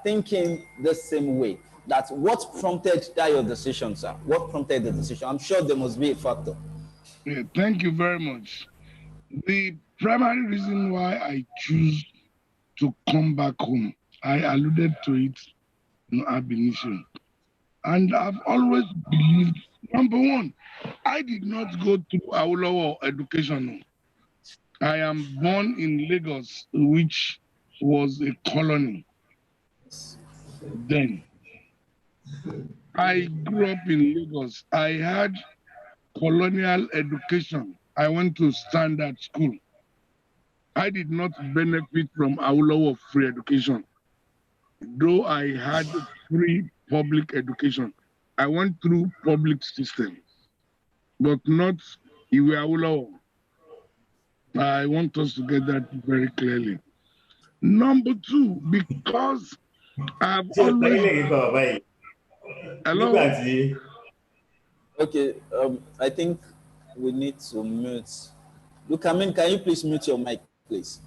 thinking the same way. That's what prompted that your decision, sir. What prompted the decision? I'm sure there must be a factor. Yeah, thank you very much. The primary reason why I choose to come back home, I alluded to it in ab initio. And I've always believed, number one, I did not go through Awolowo education. I am born in Lagos, which was a colony then. I grew up in Lagos. I had colonial education. I went to standard school. I did not benefit from Awolowo free education, though I had free public education. I went through public system, but not Iwe Awolowo. I want us to get that very clearly. Number two, because I've always hello. Okay, I think we need to mute. Look, I mean, can you please mute your mic, please?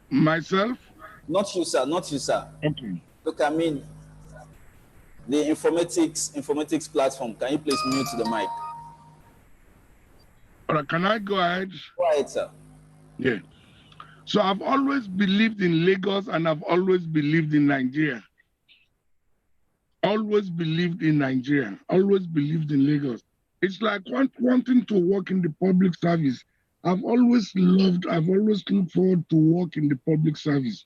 Myself? Not you, sir. Not you, sir. Okay. Look, I mean, the informatics platform. Can you please mute the mic? All right, can I go ahead? Go ahead, sir. Yeah. So I've always believed in Lagos and I've always believed in Nigeria. Always believed in Nigeria. Always believed in Lagos. It's like wanting to work in the public service. I've always looked forward to work in the public service.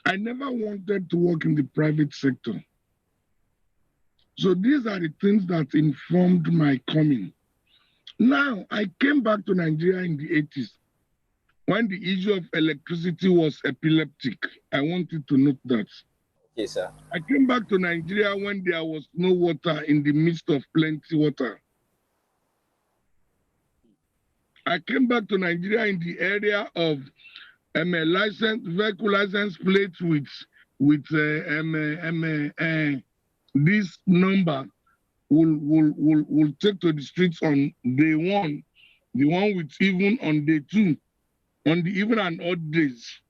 I never wanted to work in the private sector. So these are the things that informed my coming. Now, I came back to Nigeria in the 80s when the issue of electricity was epileptic. I wanted to note that. Yes, sir. I came back to Nigeria when there was no water in the midst of plenty water. I came back to Nigeria in the area of vehicle license plates with this number will take to the streets on day one, the one with even on day two, on the even and odd days.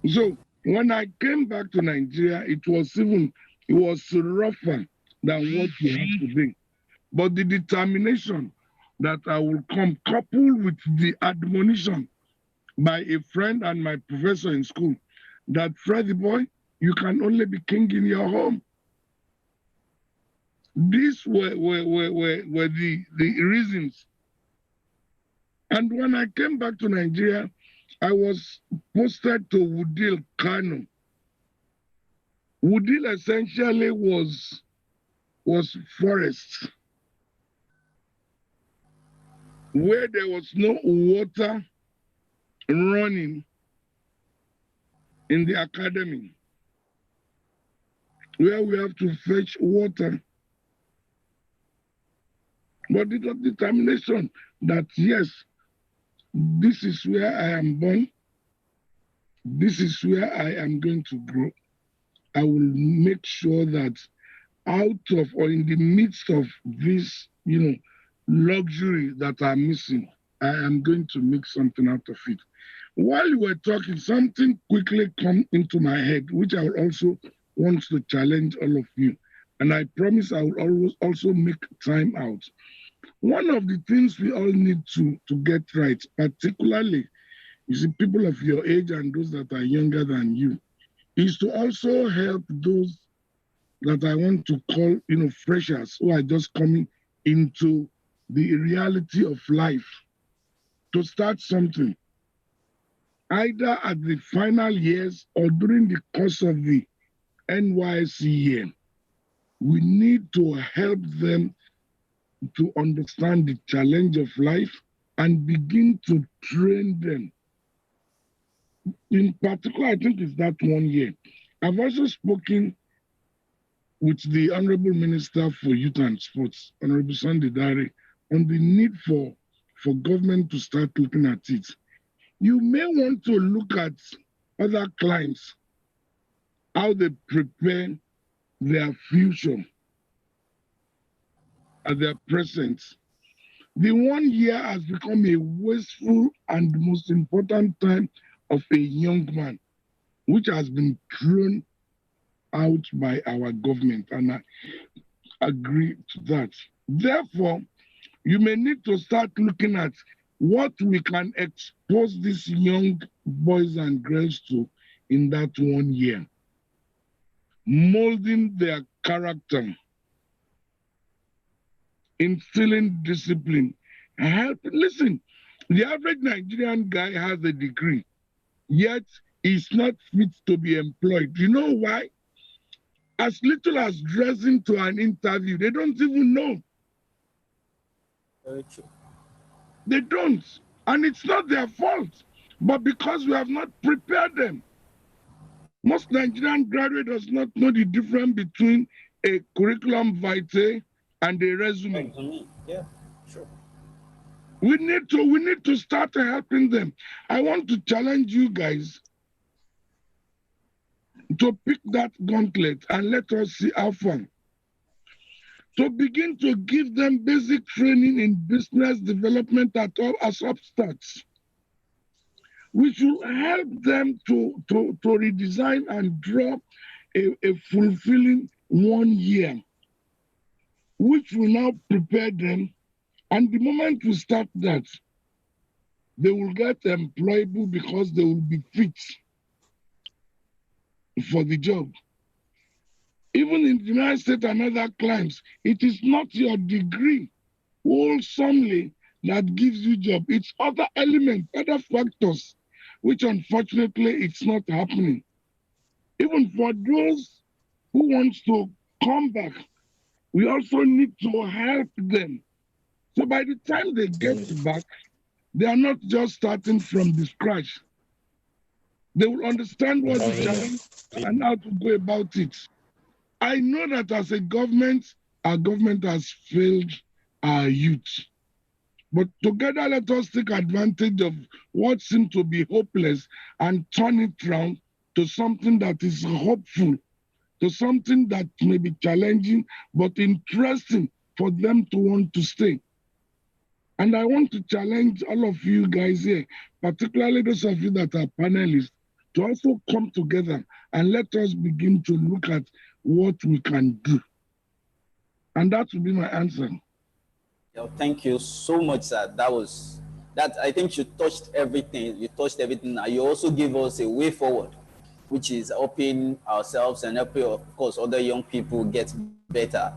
So when I came back to Nigeria, it was rougher than what we have today. But the determination that I will come, coupled with the admonition by a friend and my professor in school, that Freddy boy, you can only be king in your home. These were the reasons. And when I came back to Nigeria, I was posted to Wudil, Kano. Wudil essentially was forest, where there was no water running in the academy, where we have to fetch water. But the determination that yes, this is where I am born, this is where I am going to grow. I will make sure that out of or in the midst of this, luxury that I'm missing, I am going to make something out of it. While you were talking, something quickly come into my head, which I will also want to challenge all of you. And I promise I will always also make time out. One of the things we all need to get right, particularly, you see, people of your age and those that are younger than you, is to also help those that I want to call, freshers who are just coming into the reality of life, to start something, either at the final years or during the course of the NYSC year. We need to help them to understand the challenge of life and begin to train them. In particular, I think it's that 1 year. I've also spoken with the Honorable Minister for Youth and Sports, Honorable Sunday Dare, on the need for government to start looking at it. You may want to look at other clients, how they prepare their future at their present. The 1 year has become a wasteful and most important time of a young man. which has been thrown out by our government, and I agree to that. Therefore, you may need to start looking at what we can expose these young boys and girls to in that 1 year, molding their character, instilling discipline. Listen, the average Nigerian guy has a degree, yet he's not fit to be employed. You know why? As little as dressing to an interview, they don't even know. Very true. They don't. And it's not their fault, but because we have not prepared them. Most Nigerian graduate does not know the difference between a curriculum vitae and a resume. Yeah, sure. We need to start helping them. I want to challenge you guys to pick that gauntlet and let us see how far. To begin to give them basic training in business development at all as upstarts, which will help them to redesign and draw a fulfilling 1 year, which will now prepare them. And the moment we start that, they will get employable because they will be fit for the job. Even in the United States and other climes, it is not your degree wholesomely that gives you job. It's other elements, other factors, which unfortunately it's not happening. Even for those who want to come back, we also need to help them. So by the time they get back, they are not just starting from the scratch. They will understand what the challenge and how to go about it. I know that as a government, our government has failed our youth. But together, let us take advantage of what seemed to be hopeless and turn it around to something that is hopeful, to something that may be challenging but interesting for them to want to stay. And I want to challenge all of you guys here, particularly those of you that are panelists, to also come together and let us begin to look at what we can do. And that will be my answer. Yeah, thank you so much, sir. That. I think you touched everything. You touched everything. You also gave us a way forward, which is helping ourselves and helping, of course, other young people get better.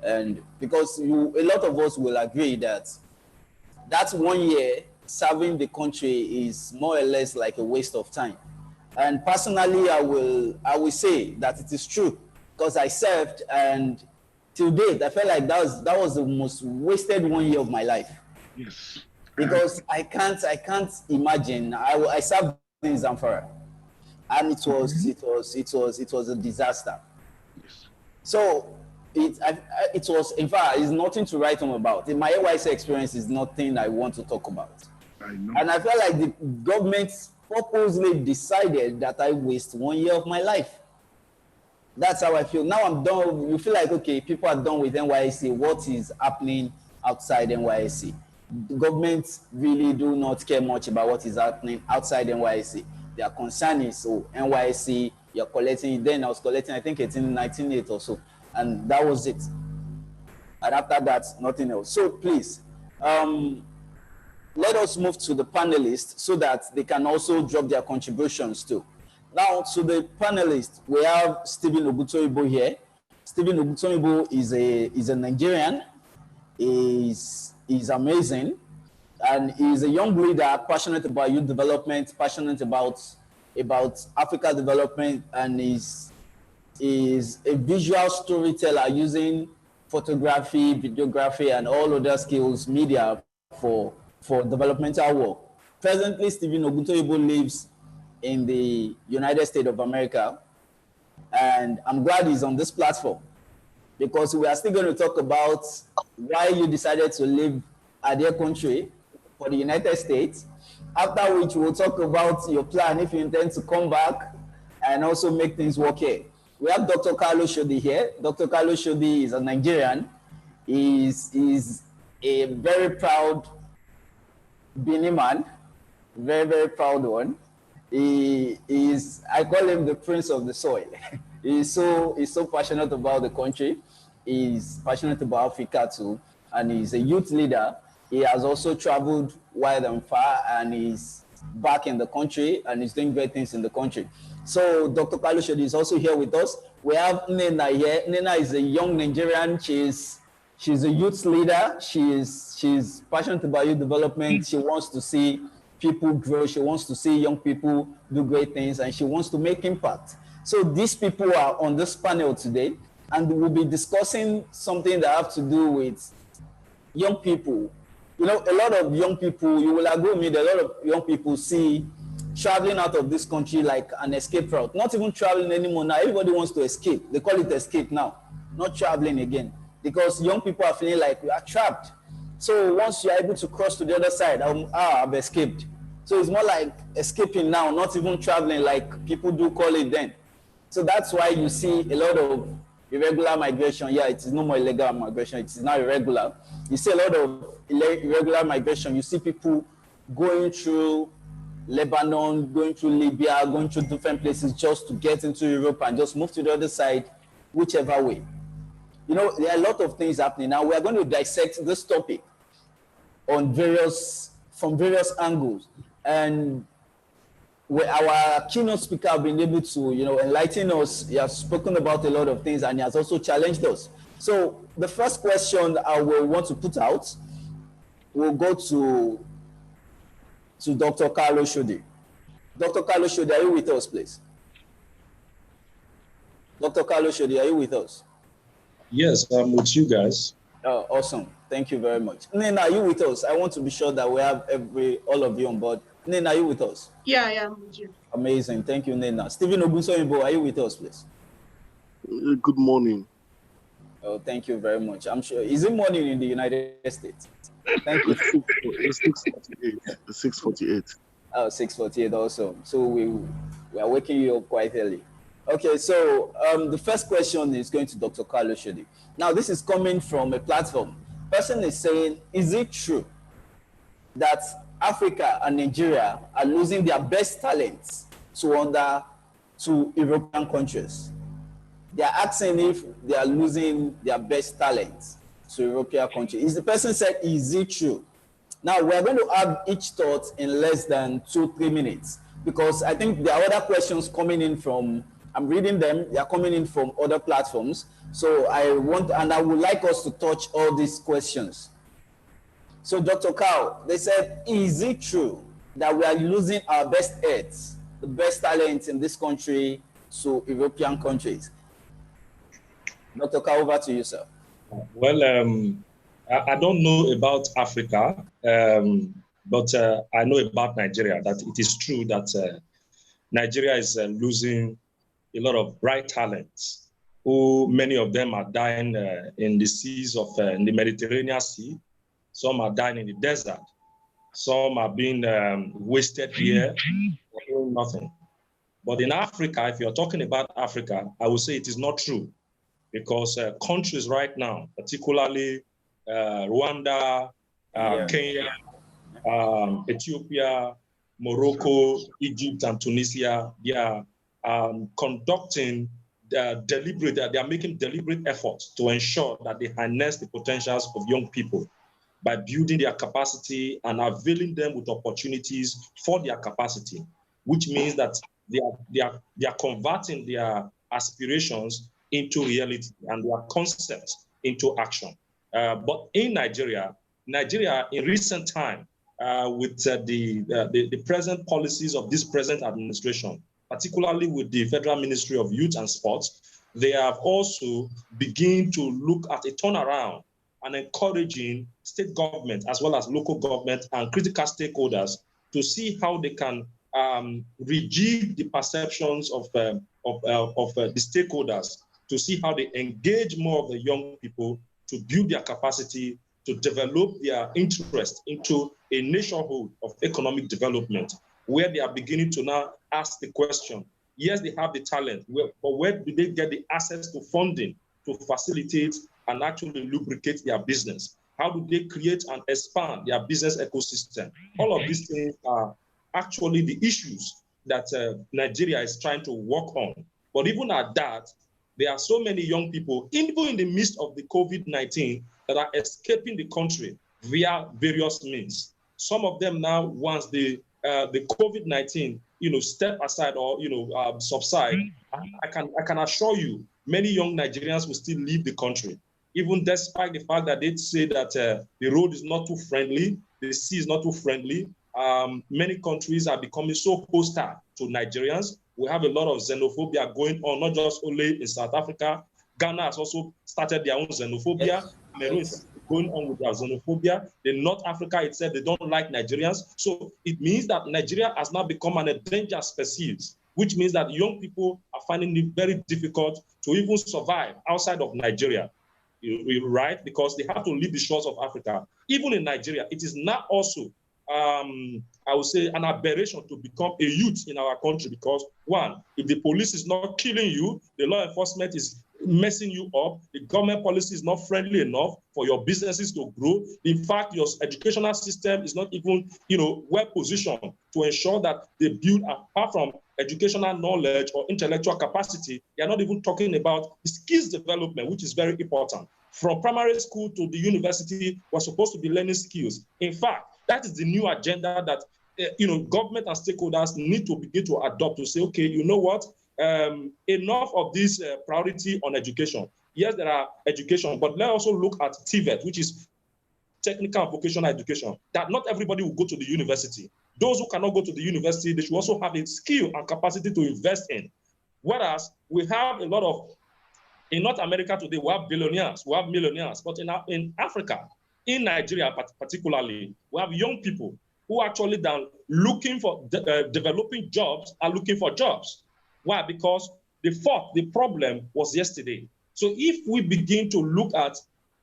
And because a lot of us will agree that 1 year serving the country is more or less like a waste of time. And personally, I will say that it is true, because I served, and till date, I felt like that was the most wasted 1 year of my life. Yes. Because I can't imagine. I served in Zamfara, and it was a disaster. Yes. So it was, in fact, it's nothing to write home about. My AYC experience is nothing I want to talk about. I know. And I felt like the government purposely decided that I waste 1 year of my life. That's how I feel. Now I'm done. You feel like, okay, people are done with NYSC. What is happening outside NYSC? The government really do not care much about what is happening outside NYSC. Their concern is, NYSC, you're collecting. Then I was collecting, I think, 1998 or so. And that was it. And after that, nothing else. So please, let us move to the panelists so that they can also drop their contributions too. Now, to the panelists, we have Stephen Ogutoyibo here. Stephen Ogutoyibo is a Nigerian. He's amazing, and he's a young leader passionate about youth development, passionate about Africa development, and is a visual storyteller using photography, videography, and all other skills, media for developmental work. Presently, Stephen Ogutoyibo lives in the United States of America, and I'm glad he's on this platform, because we are still going to talk about why you decided to leave a dear country for the United States, after which we'll talk about your plan if you intend to come back and also make things work here. We have Dr. Carlos Shodi here. Dr. Carlos Shodi is a Nigerian. He's a very proud Benin man, very, very proud one. He is, I call him the prince of the soil. He's so passionate about the country. He's passionate about Africa too, and he's a youth leader. He has also traveled wide and far, and he's back in the country, and he's doing great things in the country. So Dr. Carlo Shodi is also here with us. We have Nena here. Nena is a young Nigerian. She's a youth leader. She's passionate about youth development. She wants to see people grow. She wants to see young people do great things, and she wants to make impact. So these people are on this panel today, and we'll be discussing something that have to do with young people. You know, a lot of young people, you will agree with me that a lot of young people see traveling out of this country like an escape route. Not even traveling anymore now. Everybody wants to escape. They call it escape now, not traveling again. Because young people are feeling like we are trapped. So once you're able to cross to the other side, I've escaped. So it's more like escaping now, not even traveling like people do call it then. So that's why you see a lot of irregular migration. Yeah, it is no more illegal migration. It is now irregular. You see a lot of irregular migration. You see people going through Lebanon, going through Libya, going through different places just to get into Europe and just move to the other side, whichever way. You know, there are a lot of things happening. Now we are going to dissect this topic on from various angles. And our keynote speaker have been able to, you know, enlighten us. He has spoken about a lot of things, and he has also challenged us. So the first question I will want to put out will go to Dr. Carlo Shodi. Dr. Carlo Shodi, are you with us, please? Dr. Carlo Shodi, are you with us? Yes, I'm with you guys. Oh, awesome. Thank you very much. Nina, are you with us? I want to be sure that we have all of you on board. Nina, are you with us? Yeah, I'm with you. Amazing. Thank you, Nina. Stephen Ogunsoyinbo, are you with us, please? Good morning. Oh, thank you very much. I'm sure. Is it morning in the United States? Thank you. It's 6:48. 6:48. Oh, 6:48 also. So we are waking you up quite early. Okay, so the first question is going to Dr. Carlo Shodi. Now, this is coming from a platform. Person is saying, is it true that Africa and Nigeria are losing their best talents to European countries? They are asking if they are losing their best talents to European countries. Is the person said, is it true? Now, we are going to have each thought in less than 2-3 minutes, because I think there are other questions coming in from, I'm reading them, they are coming in from other platforms. So I would like us to touch all these questions. So Dr. Carl, they said, is it true that we are losing our best heads, the best talents in this country to European countries? Dr. Carl, over to you, sir. Well, I don't know about Africa, but I know about Nigeria, that it is true that Nigeria is losing a lot of bright talents, who many of them are dying in the seas of in the Mediterranean Sea. Some are dying in the desert. Some are being wasted here for doing nothing. But in Africa, if you're talking about Africa, I would say it is not true, because countries right now, particularly Rwanda, Kenya, Ethiopia, Morocco, Egypt, and Tunisia, they are conducting they are making deliberate efforts to ensure that they harness the potentials of young people by building their capacity and availing them with opportunities for their capacity, which means that they are converting their aspirations into reality and their concepts into action. But in Nigeria in recent time, with the present policies of this present administration, particularly with the Federal Ministry of Youth and Sports, they have also begun to look at a turnaround and encouraging state government as well as local government and critical stakeholders to see how they can rejig the perceptions of the stakeholders, to see how they engage more of the young people to build their capacity, to develop their interest into a nationhood of economic development, where they are beginning to now ask the question, yes, they have the talent, but where do they get the access to funding to facilitate and actually lubricate their business? How do they create and expand their business ecosystem? All of these things are actually the issues that Nigeria is trying to work on. But even at that, there are so many young people, even in the midst of the COVID-19, that are escaping the country via various means. Some of them now, once the COVID-19, step aside or subside, I can assure you, many young Nigerians will still leave the country, even despite the fact that they say that the road is not too friendly, the sea is not too friendly. Many countries are becoming so hostile to Nigerians. We have a lot of xenophobia going on, not just only in South Africa. Ghana has also started their own xenophobia. Yes. Cameroon is going on with their xenophobia. In North Africa itself, they don't like Nigerians. So it means that Nigeria has now become an endangered species, which means that young people are finding it very difficult to even survive outside of Nigeria. Right? Because they have to leave the shores of Africa. Even in Nigeria, it is now also I would say an aberration to become a youth in our country, because one, if the police is not killing you, the law enforcement is messing you up, the government policy is not friendly enough for your businesses to grow. In fact, your educational system is not even, well positioned to ensure that they build, apart from educational knowledge or intellectual capacity, they are not even talking about the skills development, which is very important. From primary school to the university, we're supposed to be learning skills. In fact, that is the new agenda that government and stakeholders need to begin to adopt, to say, okay, you know what, enough of this priority on education. Yes, there are education, but let's also look at TVET, which is technical and vocational education, that not everybody will go to the university. Those who cannot go to the university, they should also have a skill and capacity to invest in. Whereas we have a lot of, in North America today, we have billionaires, we have millionaires, but in Africa, in Nigeria particularly, we have young people who actually then looking for developing jobs are looking for jobs. Why? Because the problem was yesterday. So if we begin to look at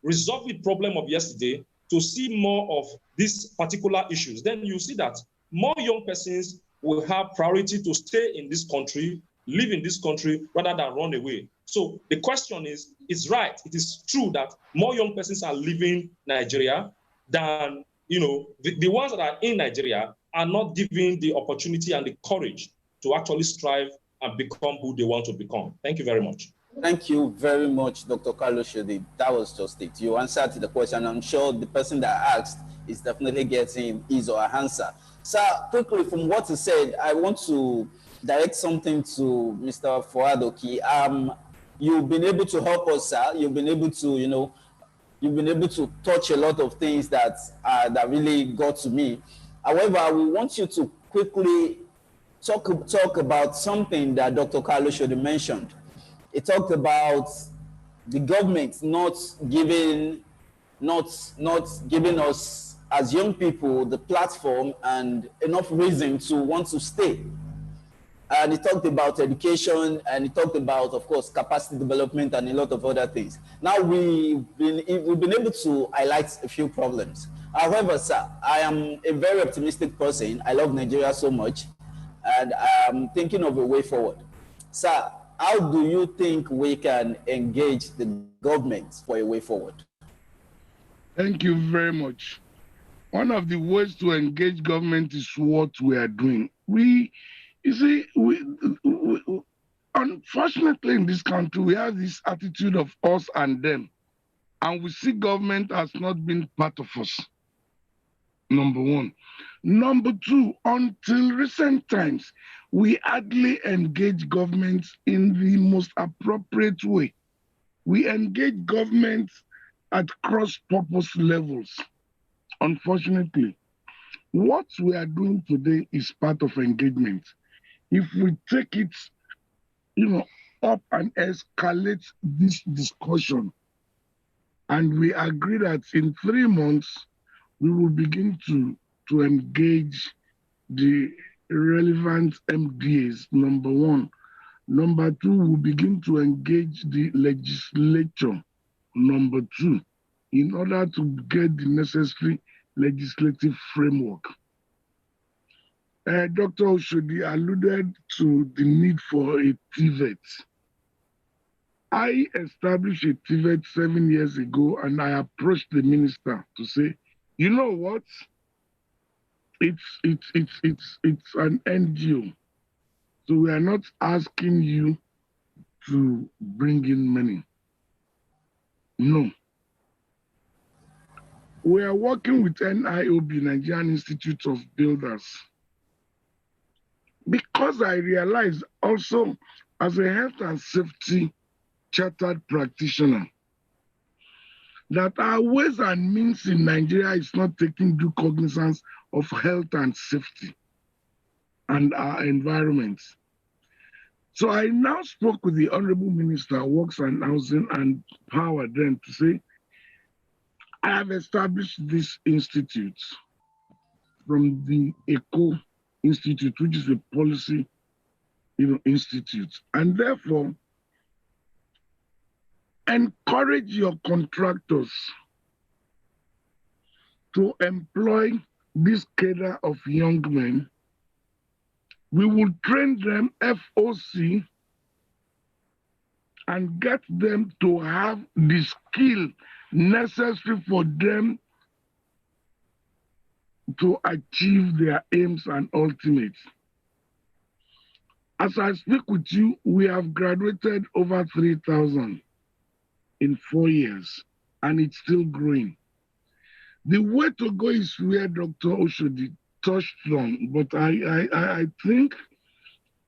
resolving the problem of yesterday to see more of these particular issues, then you see that more young persons will have priority to stay in this country, live in this country, rather than run away. So the question is, it's right. It is true that more young persons are leaving Nigeria than, the ones that are in Nigeria are not given the opportunity and the courage to actually strive and become who they want to become. Thank you very much. Thank you very much, Dr. Carlos Shodi. That was just it. You answered the question. I'm sure the person that asked is definitely getting his or her answer. Sir, quickly, from what you said, I want to direct something to Mr. Fuad Oki. You've been able to help us, sir. You've been able to, you've been able to touch a lot of things that really got to me. However, we want you to quickly talk about something that Dr. Carlos Shodi mentioned. He talked about the government not giving us as young people the platform and enough reason to want to stay. And he talked about education, and he talked about, of course, capacity development and a lot of other things. Now we've been able to highlight a few problems. However, sir, I am a very optimistic person. I love Nigeria so much, and I'm thinking of a way forward. Sir, how do you think we can engage the government for a way forward? Thank you very much. One of the ways to engage government is what we are doing. Unfortunately, in this country, we have this attitude of us and them, and we see government has not been part of us. Number one. Number two, until recent times, we hardly engage government in the most appropriate way. We engage government at cross-purpose levels. Unfortunately, what we are doing today is part of engagement. If we take it, up and escalate this discussion, and we agree that in 3 months, we will begin to engage the relevant MDAs, number one. Number two, we'll begin to engage the legislature, number two, in order to get the necessary legislative framework. Dr. Oshodi alluded to the need for a TVET. I established a TVET 7 years ago, and I approached the minister to say, you know what? It's an NGO. So we are not asking you to bring in money. No. We are working with NIOB, Nigerian Institute of Builders, because I realize also as a health and safety chartered practitioner that our ways and means in Nigeria is not taking due cognizance of health and safety and our environment. So I now spoke with the Honorable Minister of Works and Housing and Power then to say, I have established this institute from the ECO Institute, which is a policy institute, and therefore encourage your contractors to employ this cadre of young men. We will train them FOC and get them to have the skill necessary for them to achieve their aims and ultimates. As I speak with you, we have graduated over 3,000 in 4 years, and it's still growing. The way to go is where Dr. Oshodi touched on, but I think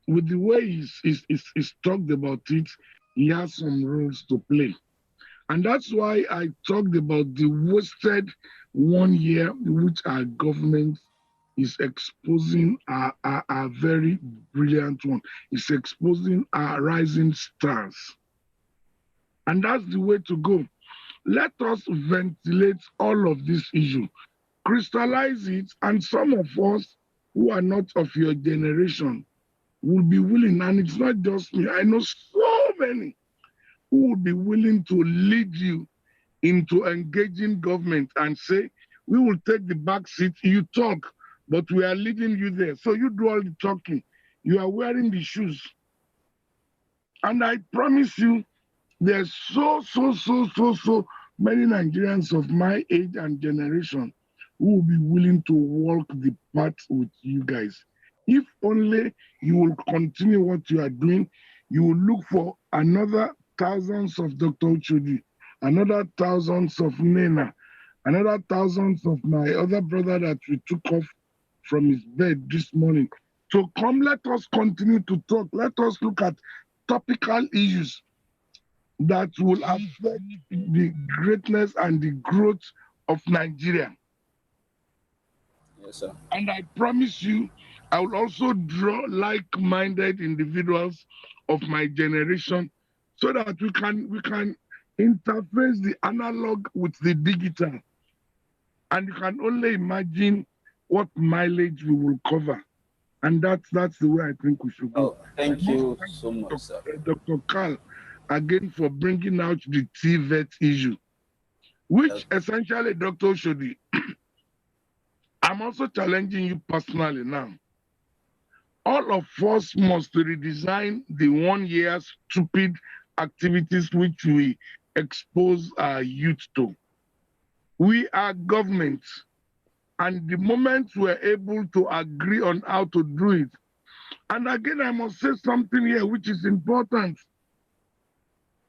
with the way he's talked about it, he has some roles to play. And that's why I talked about the wasted 1 year which our government is exposing our very brilliant one. It's exposing our rising stars. And that's the way to go. Let us ventilate all of this issue, crystallize it, and some of us who are not of your generation will be willing, and it's not just me, I know so many who will be willing to lead you into engaging government and say, we will take the back seat, you talk, but we are leading you there. So you do all the talking. You are wearing the shoes. And I promise you, there's so many Nigerians of my age and generation who will be willing to walk the path with you guys. If only you will continue what you are doing, you will look for another thousands of Dr. Uchodi, another thousands of Nena, another thousands of my other brother that we took off from his bed this morning. So come, let us continue to talk. Let us look at topical issues that will affect the greatness and the growth of Nigeria. Yes, sir. And I promise you, I will also draw like-minded individuals of my generation so that we can interface the analog with the digital. And you can only imagine what mileage we will cover. And that's the way I think we should go. Oh, thank you so much, sir. Dr. Carl, again, for bringing out the TVET issue, which essentially, Dr. Oshodi, I'm also challenging you personally now. All of us must redesign the 1 year stupid activities which we expose our youth to. We are government, and the moment we're able to agree on how to do it, and again, I must say something here which is important.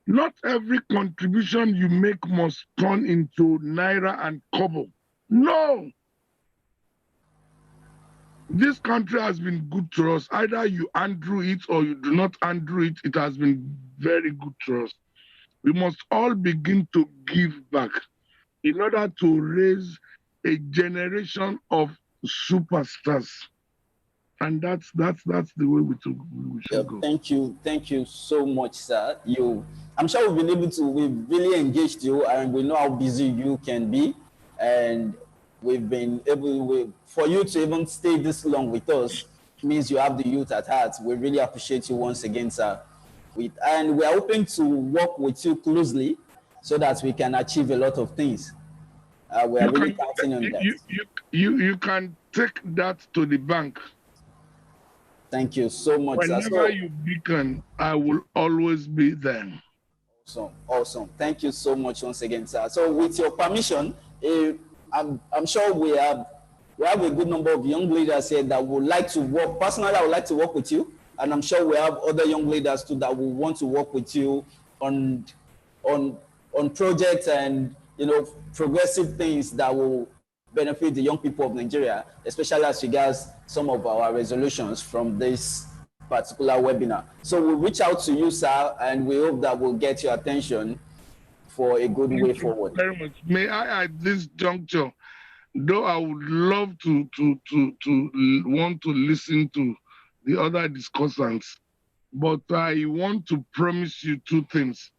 Not every contribution you make must turn into naira and kobo. No. This country has been good to us. Either you undo it or you do not undo it. It has been very good to us. We must all begin to give back in order to raise a generation of superstars. And that's the way we should go. Thank you so much, sir. I'm sure we've really engaged you, and we know how busy you can be, and we've been able for you to even stay this long with us means you have the youth at heart. We really appreciate you once again, sir. And we are hoping to work with you closely so that we can achieve a lot of things. We are really counting on that. You can take that to the bank. Thank you so much, sir. Whenever you beacon, I will always be there. Awesome. Thank you so much once again, sir. So with your permission, I'm sure we have a good number of young leaders here that would like to work. Personally, I would like to work with you and I'm sure we have other young leaders too that will want to work with you on on projects and progressive things that will benefit the young people of Nigeria, especially as regards some of our resolutions from this particular webinar. So we'll reach out to you, sir, and we hope that we'll get your attention for a good way forward. Very much. May I, at this juncture, though I would love to want to listen to the other discussants, but I want to promise you two things.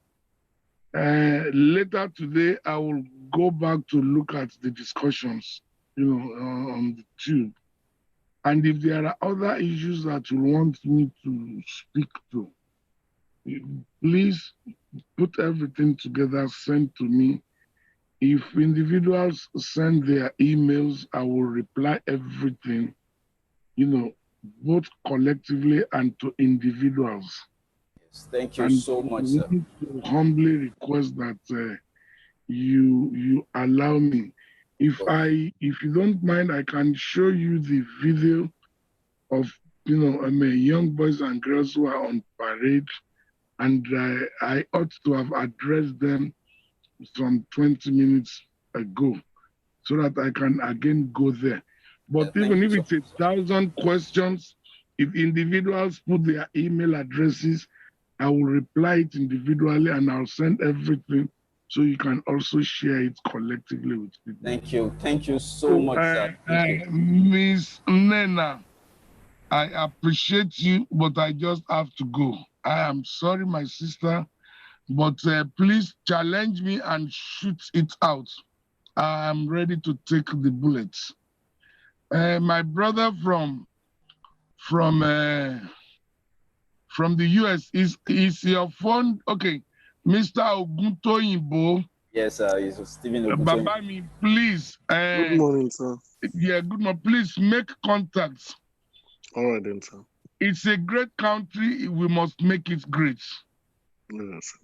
Later today, I will go back to look at the discussions, on the tube. And if there are other issues that you want me to speak to, please put everything together, send to me. If individuals send their emails, I will reply everything, both collectively and to individuals. Yes, thank you so much, sir. I want to humbly request that you allow me. If you don't mind, I can show you the video of young boys and girls who are on parade, and I ought to have addressed them some 20 minutes ago, so that I can again go there. But even if it's 1,000 questions, if individuals put their email addresses, I will reply it individually and I'll send everything so you can also share it collectively with people. Thank you. Thank you so much, sir. Ms. Nena, I appreciate you, but I just have to go. I am sorry, my sister, but please challenge me and shoot it out. I am ready to take the bullets. My brother from the US, is your phone okay? Mr. Oguntoyinbo. Yes, sir. It's Stephen Oguntoyinbo. Babami, please. Good morning, sir. Yeah, good morning. Please make contacts. All right, then, sir. It's a great country. We must make it great. Yes.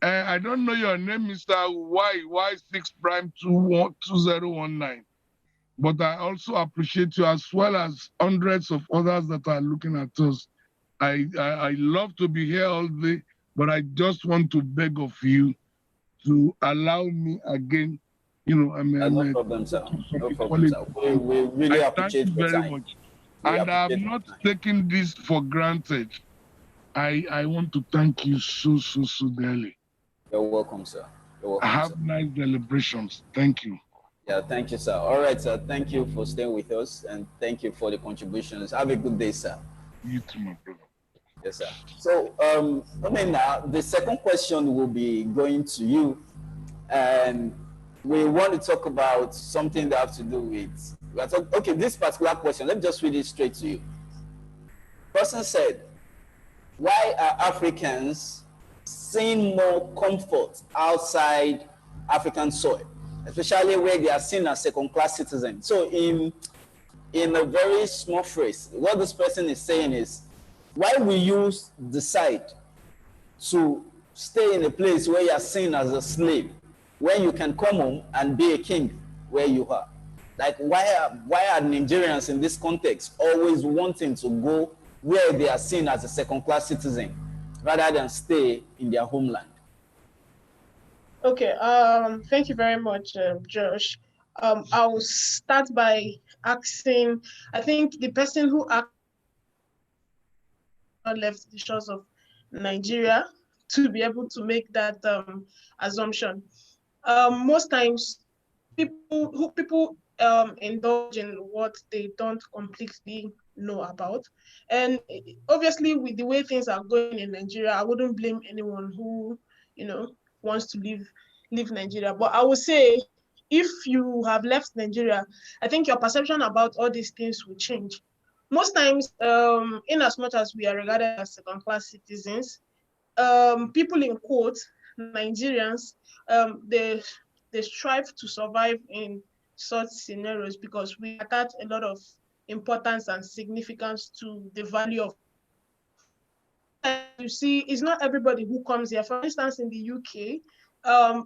I don't know your name, Mr. Y6 Prime 2019. But I also appreciate you, as well as hundreds of others that are looking at us. I love to be here all day, but I just want to beg of you to allow me again. No problem, sir. No problem, sir. We really appreciate your time. Very much. And I am not taking this for granted. I want to thank you so dearly. You're welcome, sir. You're welcome, Have nice celebrations. Thank you. Yeah, thank you, sir. All right, sir. Thank you for staying with us, and thank you for the contributions. Have a good day, sir. You too, my brother. Yes, sir. So, now the second question will be going to you, and we want to talk about something that has to do with. Okay, this particular question. Let me just read it straight to you. Person said, "Why are Africans seeing more comfort outside African soil, especially where they are seen as second-class citizens?" So in a very small phrase, what this person is saying is, why will you decide to stay in a place where you are seen as a slave when you can come home and be a king where you are? Like, why are Nigerians in this context always wanting to go where they are seen as a second-class citizen rather than stay in their homeland? Okay, thank you very much, Josh. I'll start by asking, I think the person who left the shores of Nigeria to be able to make that assumption. Most times, people indulge in what they don't completely know about. And obviously, with the way things are going in Nigeria, I wouldn't blame anyone who, wants to leave Nigeria. But I would say, if you have left Nigeria, I think your perception about all these things will change. Most times, in as much as we are regarded as second-class citizens, people in quotes, Nigerians, they strive to survive in such scenarios because we attach a lot of importance and significance to the value of. You see, it's not everybody who comes here. For instance, in the UK,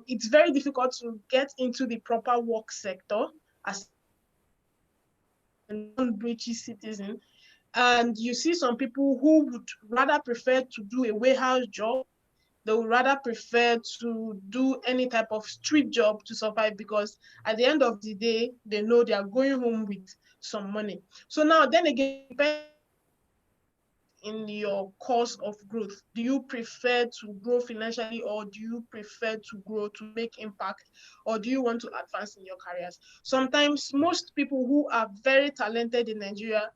it's very difficult to get into the proper work sector as a non-British citizen. And you see some people who would rather prefer to do a warehouse job. They would rather prefer to do any type of street job to survive, because at the end of the day, they know they are going home with some money. So now, then again, in your course of growth, do you prefer to grow financially, or do you prefer to grow to make impact, or do you want to advance in your careers? Sometimes most people who are very talented in Nigeria,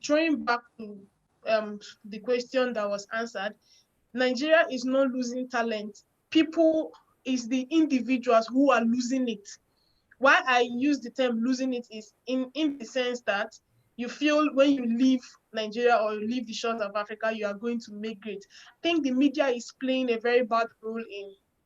throwing back to the question that was answered, Nigeria is not losing talent. People is the individuals who are losing it. Why I use the term losing it is in the sense that you feel when you leave Nigeria or you leave the shores of Africa, you are going to make great. I think the media is playing a very bad role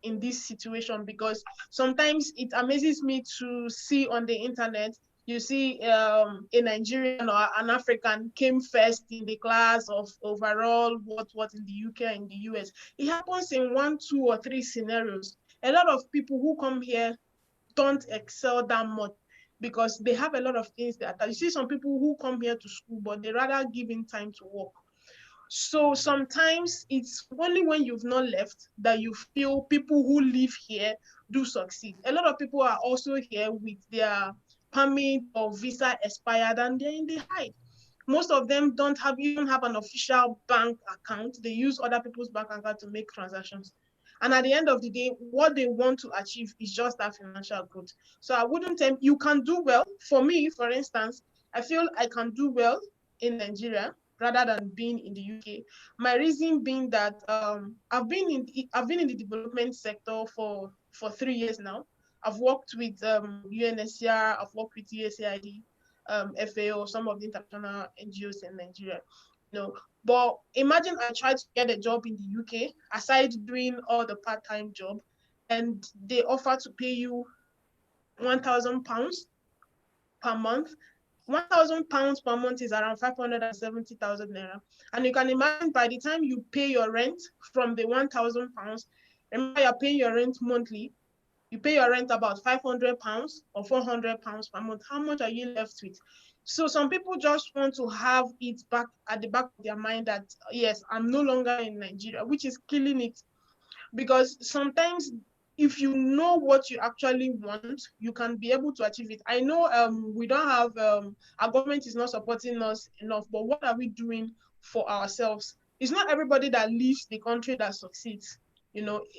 in this situation, because sometimes it amazes me to see on the internet, you see a Nigerian or an African came first in the class of overall what in the UK and the US. It happens in 1, 2, or 3 scenarios. A lot of people who come here don't excel that much because they have a lot of things that you see some people who come here to school, but they rather give in time to work. So sometimes it's only when you've not left that you feel people who live here do succeed. A lot of people are also here with their permit or visa expired and they're in the hide. Most of them don't even have an official bank account. They use other people's bank account to make transactions. And at the end of the day, what they want to achieve is just that financial growth. So I wouldn't tell you can do well. For me, for instance, I feel I can do well in Nigeria rather than being in the UK. My reason being that I've been in the development sector for 3 years now. I've worked with UNSCR, I've worked with USAID, FAO, some of the international NGOs in Nigeria. But imagine I tried to get a job in the UK, aside doing all the part-time job, and they offer to pay you £1,000 per month. £1,000 per month is around 570,000 naira. And you can imagine by the time you pay your rent from the £1,000, remember you're paying your rent monthly, you pay your rent about £500 or £400 per month. How much are you left with? So some people just want to have it back at the back of their mind that, yes, I'm no longer in Nigeria, which is killing it. Because sometimes if you know what you actually want, you can be able to achieve it. I know we don't have, our government is not supporting us enough, but what are we doing for ourselves? It's not everybody that leaves the country that succeeds.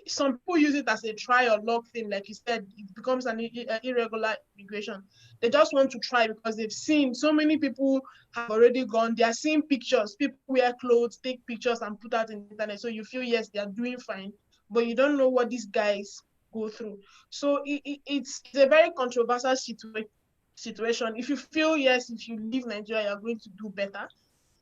Some people use it as a try or luck thing. Like you said, it becomes an irregular immigration. They just want to try because they've seen so many people have already gone. They are seeing pictures. People wear clothes, take pictures and put out in the internet. So you feel, yes, they are doing fine, but you don't know what these guys go through. So it's a very controversial situation. If you feel, yes, if you leave Nigeria, you're going to do better,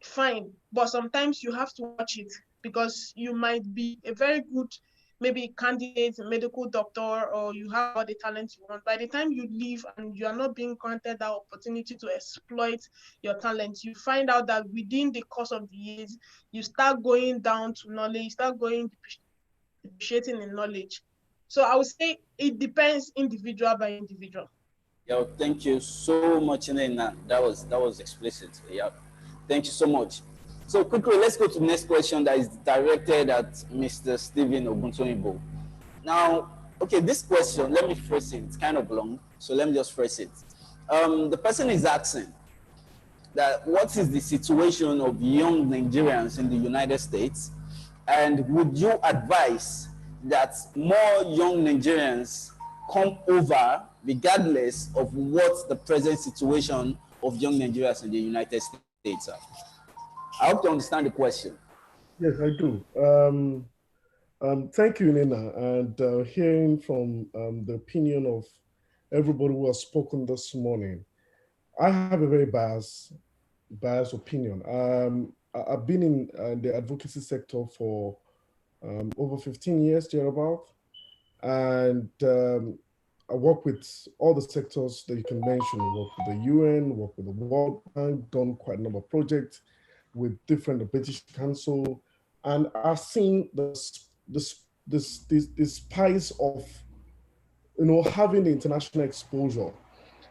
fine. But sometimes you have to watch it because you might be a very good, maybe candidate, medical doctor, or you have all the talent you want. By the time you leave and you are not being granted that opportunity to exploit your talent, you find out that within the course of the years, you start going down to knowledge, you start going depreciating in knowledge. So I would say it depends individual by individual. Yeah, thank you so much, Nina. That was explicit. Yeah, thank you so much. So quickly, let's go to the next question that is directed at Mr. Stephen Oguntoyibo. Now, okay, this question, let me phrase it. It's kind of long, so let me just phrase it. The person is asking that what is the situation of young Nigerians in the United States, and would you advise that more young Nigerians come over regardless of what the present situation of young Nigerians in the United States are? I hope you understand the question. Yes, I do. Thank you, Nina. And hearing from the opinion of everybody who has spoken this morning, I have a very biased opinion. I've been in the advocacy sector for over 15 years, thereabout, and I work with all the sectors that you can mention. I work with the UN, work with the World Bank, done quite a number of projects with the British Council, and I've seen the spice of having the international exposure.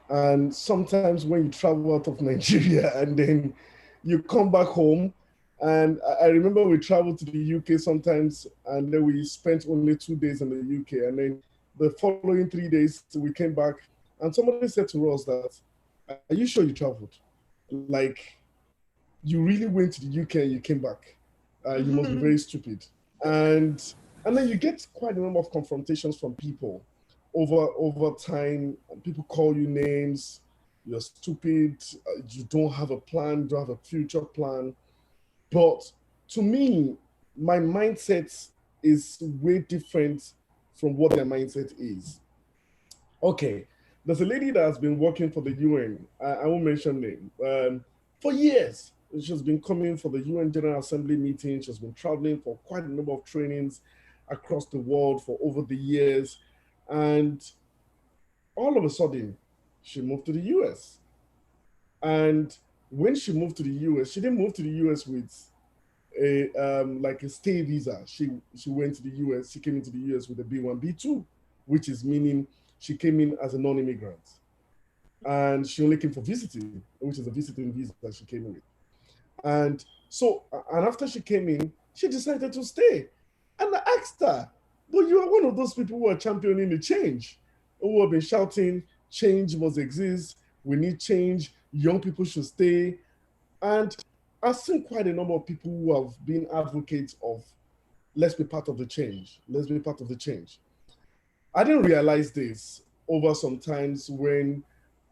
And sometimes when you travel out of Nigeria and then you come back home. And I remember we traveled to the UK sometimes, and then we spent only 2 days in the UK. And then the following 3 days, we came back, and somebody said to us that, "Are you sure you traveled? Like, you really went to the UK and you came back? You must be very stupid." And then you get quite a number of confrontations from people over time. People call you names. You're stupid. You don't have a plan. You don't have a future plan. But to me, my mindset is way different from what their mindset is. Okay, there's a lady that has been working for the UN. I won't mention name. For years, she's been coming for the UN General Assembly meeting. She's been traveling for quite a number of trainings across the world for over the years. And all of a sudden, she moved to the US. And when she moved to the US, she didn't move to the US with like a stay visa. She went to the US. She came into the US with a B1, B2, which is meaning she came in as a non-immigrant, and she only came for visiting, which is a visiting visa that she came in with. And so, and after she came in, she decided to stay. And I asked her, "But you are one of those people who are championing the change, who have been shouting, change must exist. We need change. Young people should stay." And I've seen quite a number of people who have been advocates of, let's be part of the change. Let's be part of the change. I didn't realize this over some times when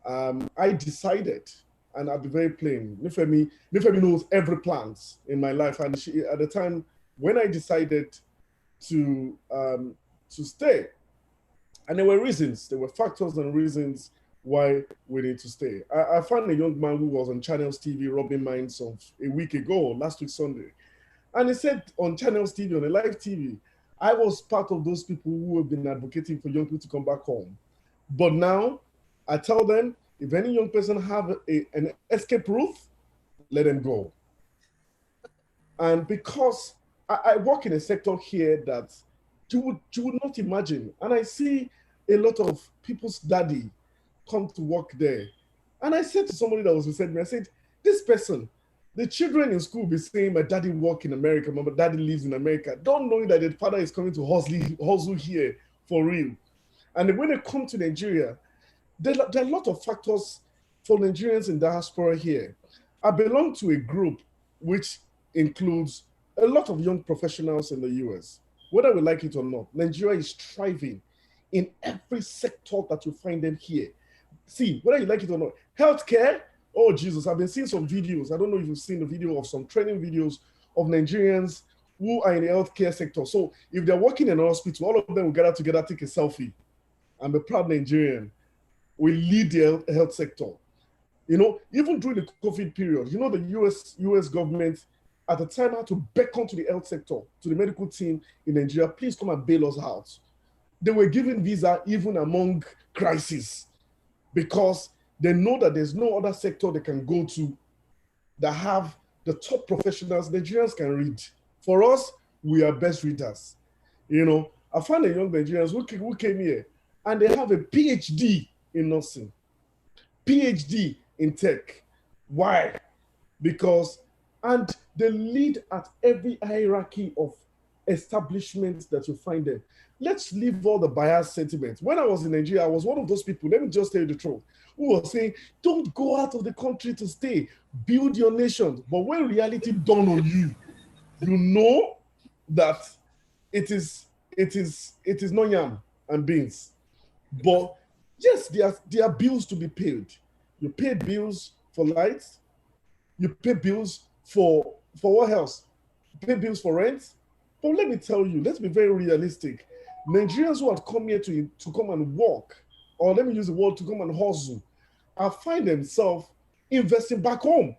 I decided, and I'll be very plain, Nifemi knows every plant in my life. And she, at the time when I decided to stay, and there were reasons, there were factors and reasons why we need to stay. I found a young man who was on Channels TV, rubbing minds of a week ago, last week Sunday. And he said on Channels TV, on a live TV, I was part of those people who have been advocating for young people to come back home. But now I tell them, if any young person have an escape route, let them go. And because I work in a sector here that you would not imagine. And I see a lot of people's daddy come to work there. And I said to somebody that was beside me, I said, this person, the children in school be saying, my daddy work in America, my daddy lives in America, don't know that the father is coming to hustle here for real. And when they come to Nigeria, there are a lot of factors for Nigerians in diaspora here. I belong to a group which includes a lot of young professionals in the US. Whether we like it or not, Nigeria is thriving in every sector that you find them here. See, whether you like it or not, healthcare, oh Jesus, I've been seeing some videos. I don't know if you've seen the video of some training videos of Nigerians who are in the healthcare sector. So if they're working in an hospital, all of them will gather together, take a selfie. I'm a proud Nigerian. We lead the health sector. You know, even during the COVID period, you know, the US government at the time had to beckon to the health sector, to the medical team in Nigeria, please come and bail us out. They were giving visa even among crises because they know that there's no other sector they can go to that have the top professionals Nigerians can read. For us, we are best readers. You know, I found a young Nigerians who came here and they have a PhD in nursing, PhD in tech. Why? Because, and they lead at every hierarchy of establishments that you find them. Let's leave all the biased sentiments. When I was in Nigeria, I was one of those people, let me just tell you the truth, who was saying, don't go out of the country to stay, build your nation. But when reality dawned on you, you know that it is not yam and beans. But yes, there are bills to be paid. You pay bills for lights, you pay bills for what else? You pay bills for rent. But let me tell you, let's be very realistic. Nigerians who have come here to come and work, or let me use the word to come and hustle, find themselves investing back home.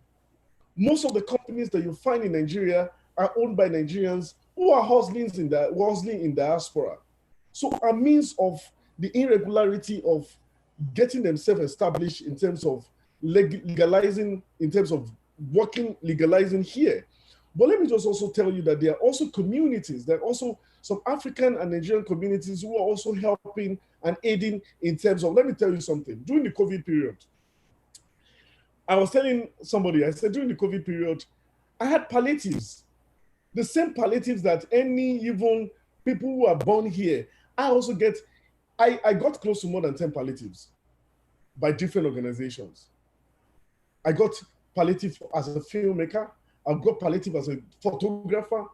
Most of the companies that you find in Nigeria are owned by Nigerians who are hustling in diaspora. So a means of the irregularity of getting themselves established in terms of legalizing, in terms of working, legalizing here. But let me just also tell you that there are also communities, there are also some African and Nigerian communities who are also helping and aiding in terms of, let me tell you something, during the COVID period, I was telling somebody, I said during the COVID period, I had palliatives. The same palliatives that any even people who are born here, I also get, I got close to more than 10 palliatives by different organizations. I got palliative as a filmmaker. I got palliative as a photographer.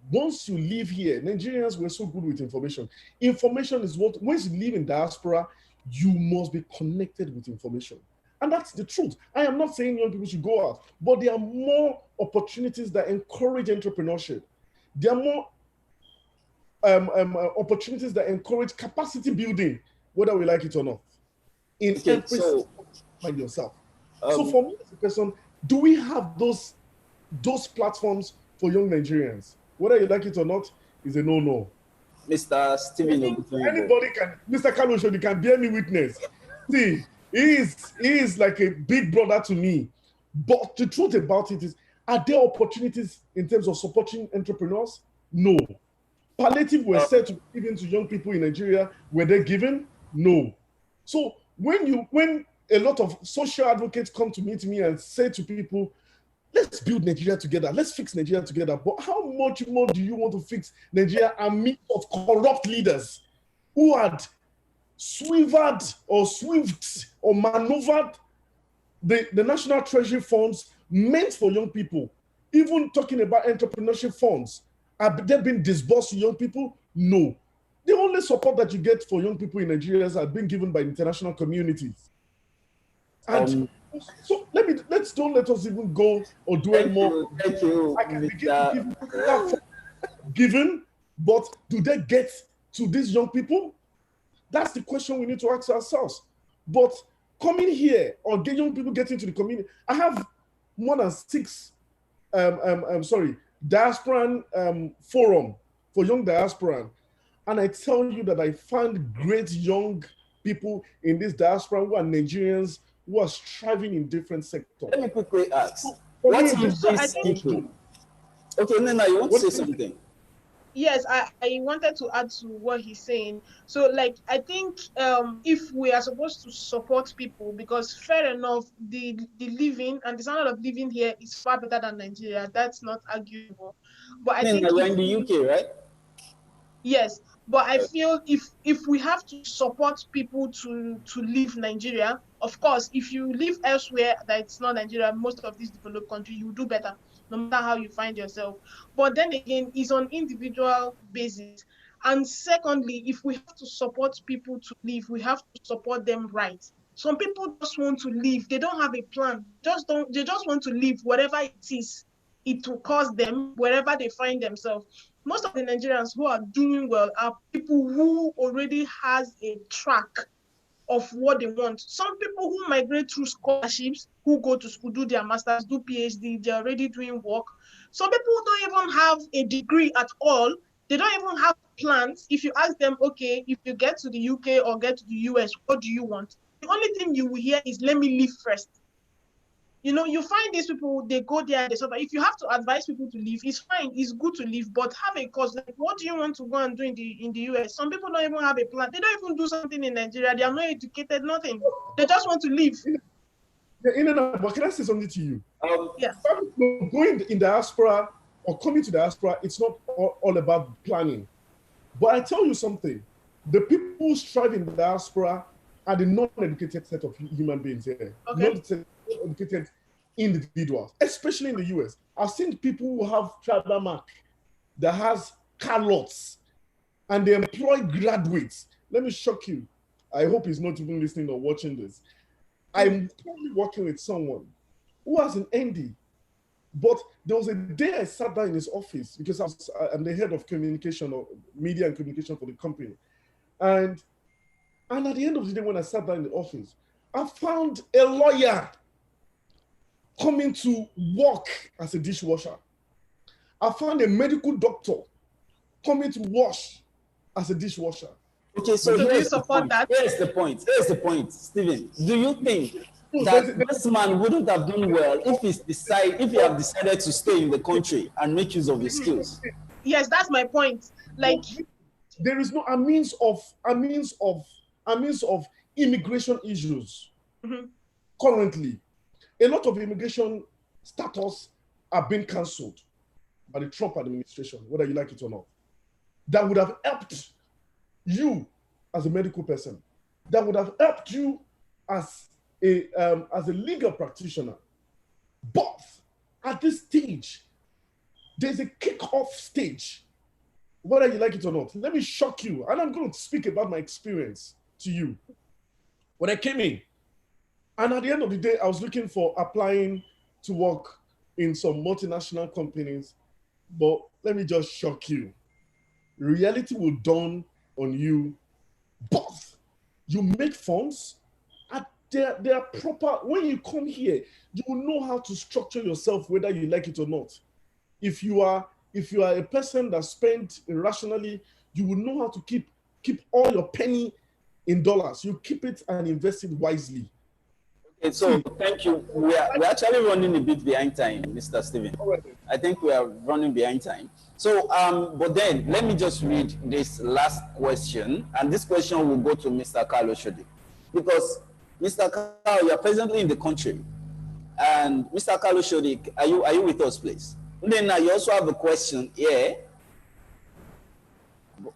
Once you live here, Nigerians were so good with information. Information is what, once you live in diaspora, you must be connected with information. And that's the truth. I am not saying young people should go out, but there are more opportunities that encourage entrepreneurship. There are more opportunities that encourage capacity building, whether we like it or not, in every sector find yourself. So for me as a person, do we have those platforms for young Nigerians? Whether you like it or not, is a no-no. Mr. Stephen Ogutoyibo. Anybody can, Mr. Kalusho, you can bear me witness. See, he is like a big brother to me. But the truth about it is, are there opportunities in terms of supporting entrepreneurs? No. Palliative were said to be given to young people in Nigeria. Were they given? No. So when a lot of social advocates come to meet me and say to people, let's build Nigeria together, let's fix Nigeria together, but how much more do you want to fix Nigeria amid of corrupt leaders who had swivered or maneuvered the National Treasury funds meant for young people? Even talking about entrepreneurship funds, have they been disbursed to young people? No. The only support that you get for young people in Nigeria has been given by international communities. And so don't let us even go or dwell more. Thank you. I can begin to give that given, but do they get to these young people? That's the question we need to ask ourselves. But coming here or get young people getting to the community, I have more than 6 diasporan forum for young diasporan. And I tell you that I find great young people in this diaspora who are Nigerians who are striving in different sectors. Let me quickly ask, what if these people... Okay, Nena, you want to say something? Yes, I wanted to add to what he's saying. So, like, I think if we are supposed to support people, because fair enough, the living and the standard of living here is far better than Nigeria. That's not arguable. But I think we're in the UK, right? Yes, but I feel if we have to support people to leave Nigeria, of course, if you live elsewhere that it's not Nigeria, most of these developed countries, you do better, no matter how you find yourself. But then again, it's on individual basis. And secondly, if we have to support people to leave, we have to support them right. Some people just want to leave. They don't have a plan. They just want to leave whatever it is it will cause them wherever they find themselves. Most of the Nigerians who are doing well are people who already has a track of what they want. Some people who migrate through scholarships, who go to school, do their masters, do PhD, they're already doing work. Some people don't even have a degree at all. They don't even have plans. If you ask them, okay, if you get to the UK or get to the US, what do you want? The only thing you will hear is, let me leave first. You know, you find these people, they go there and they suffer. If you have to advise people to leave, it's fine, it's good to leave, but have a cause. Like, what do you want to go and do in the US? Some people don't even have a plan. They don't even do something in Nigeria. They are not educated, nothing. They just want to leave. But can I say something to you? Yeah. Going in diaspora or coming to diaspora, it's not all about planning. But I tell you something, the people who strive in diaspora are the non-educated set of human beings here. Okay. Educated individuals, especially in the US. I've seen people who have tribal mark that has car lots and they employ graduates. Let me shock you. I hope he's not even listening or watching this. I'm currently working with someone who has an ND, but there was a day I sat down in his office because I'm the head of communication or media and communication for the company. And at the end of the day, when I sat down in the office, I found a lawyer coming to work as a dishwasher. I found a medical doctor coming to wash as a dishwasher. Okay, so do you support that? Here's the point, Stephen. Do you think that this man wouldn't have done well if he had decided to stay in the country and make use of his skills? Yes, that's my point. Like, there is no a means of immigration issues currently. A lot of immigration status are being cancelled by the Trump administration, whether you like it or not. That would have helped you as a medical person. That would have helped you as a legal practitioner. But at this stage, there's a kick-off stage, whether you like it or not. Let me shock you, and I'm going to speak about my experience to you. When I came in, and at the end of the day, I was looking for applying to work in some multinational companies, but let me just shock you. Reality will dawn on you, but you make funds, and they are proper. When you come here, you will know how to structure yourself, whether you like it or not. If you are a person that spends irrationally, you will know how to keep all your penny in dollars. You keep it and invest it wisely. Okay, so thank you. We're actually running a bit behind time, Mr. Stephen. I think we are running behind time. So, but then let me just read this last question, and this question will go to Mr. Carl Oshodi, because Mr. Carl, you are presently in the country, and Mr. Carl Oshodi, are you with us, please? And then you also have a question here.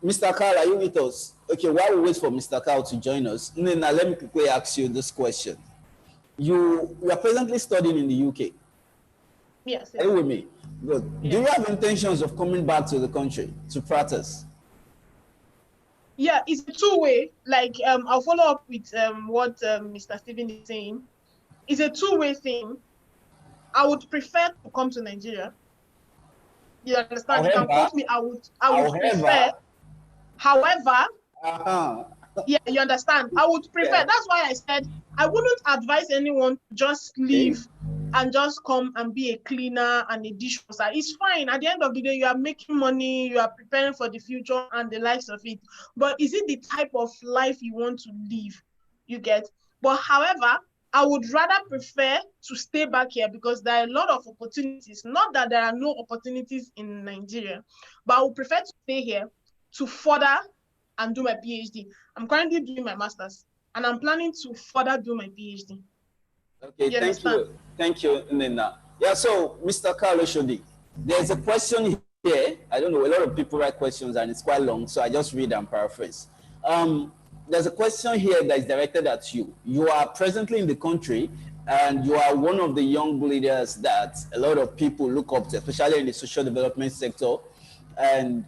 Mr. Carl, are you with us? Okay, while we wait for Mr. Carl to join us, and then let me quickly ask you this question. You are presently studying in the UK. Yes. Are you with me? Good. Yeah. Do you have intentions of coming back to the country to practice? Yeah, it's a two-way. Like, I'll follow up with what Mr. Stephen is saying. It's a two-way thing. I would prefer to come to Nigeria. You understand? However, you can quote me. I would prefer. However, yeah, you understand. I would prefer. Yeah. That's why I said I wouldn't advise anyone to just leave and just come and be a cleaner and a dishwasher. It's fine. At the end of the day, you are making money, you are preparing for the future and the likes of it. But is it the type of life you want to live? You get? But however, I would rather prefer to stay back here because there are a lot of opportunities. Not that there are no opportunities in Nigeria, but I would prefer to stay here to further and do my PhD. I'm currently doing my master's and I'm planning to further do my PhD. Okay, thank you, Nina. Yeah, so Mr. Carl Oshodi, there's a question here. I don't know, a lot of people write questions and it's quite long, so I just read and paraphrase. There's a question here that is directed at you. You are presently in the country and you are one of the young leaders that a lot of people look up to, especially in the social development sector. And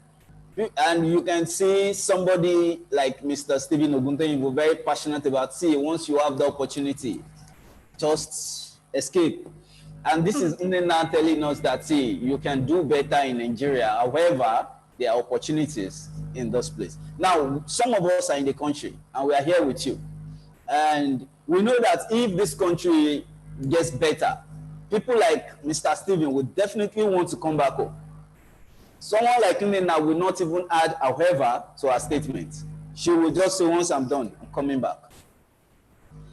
you can see somebody like Mr. Stephen Oguntoyinbo very passionate about, see, once you have the opportunity, just escape. And this is now telling us that, see, you can do better in Nigeria. However, there are opportunities in this place. Now, some of us are in the country and we are here with you. And we know that if this country gets better, people like Mr. Stephen would definitely want to come back home. Someone like Nina will not even add, however, to her statement. She will just say, once I'm done, I'm coming back.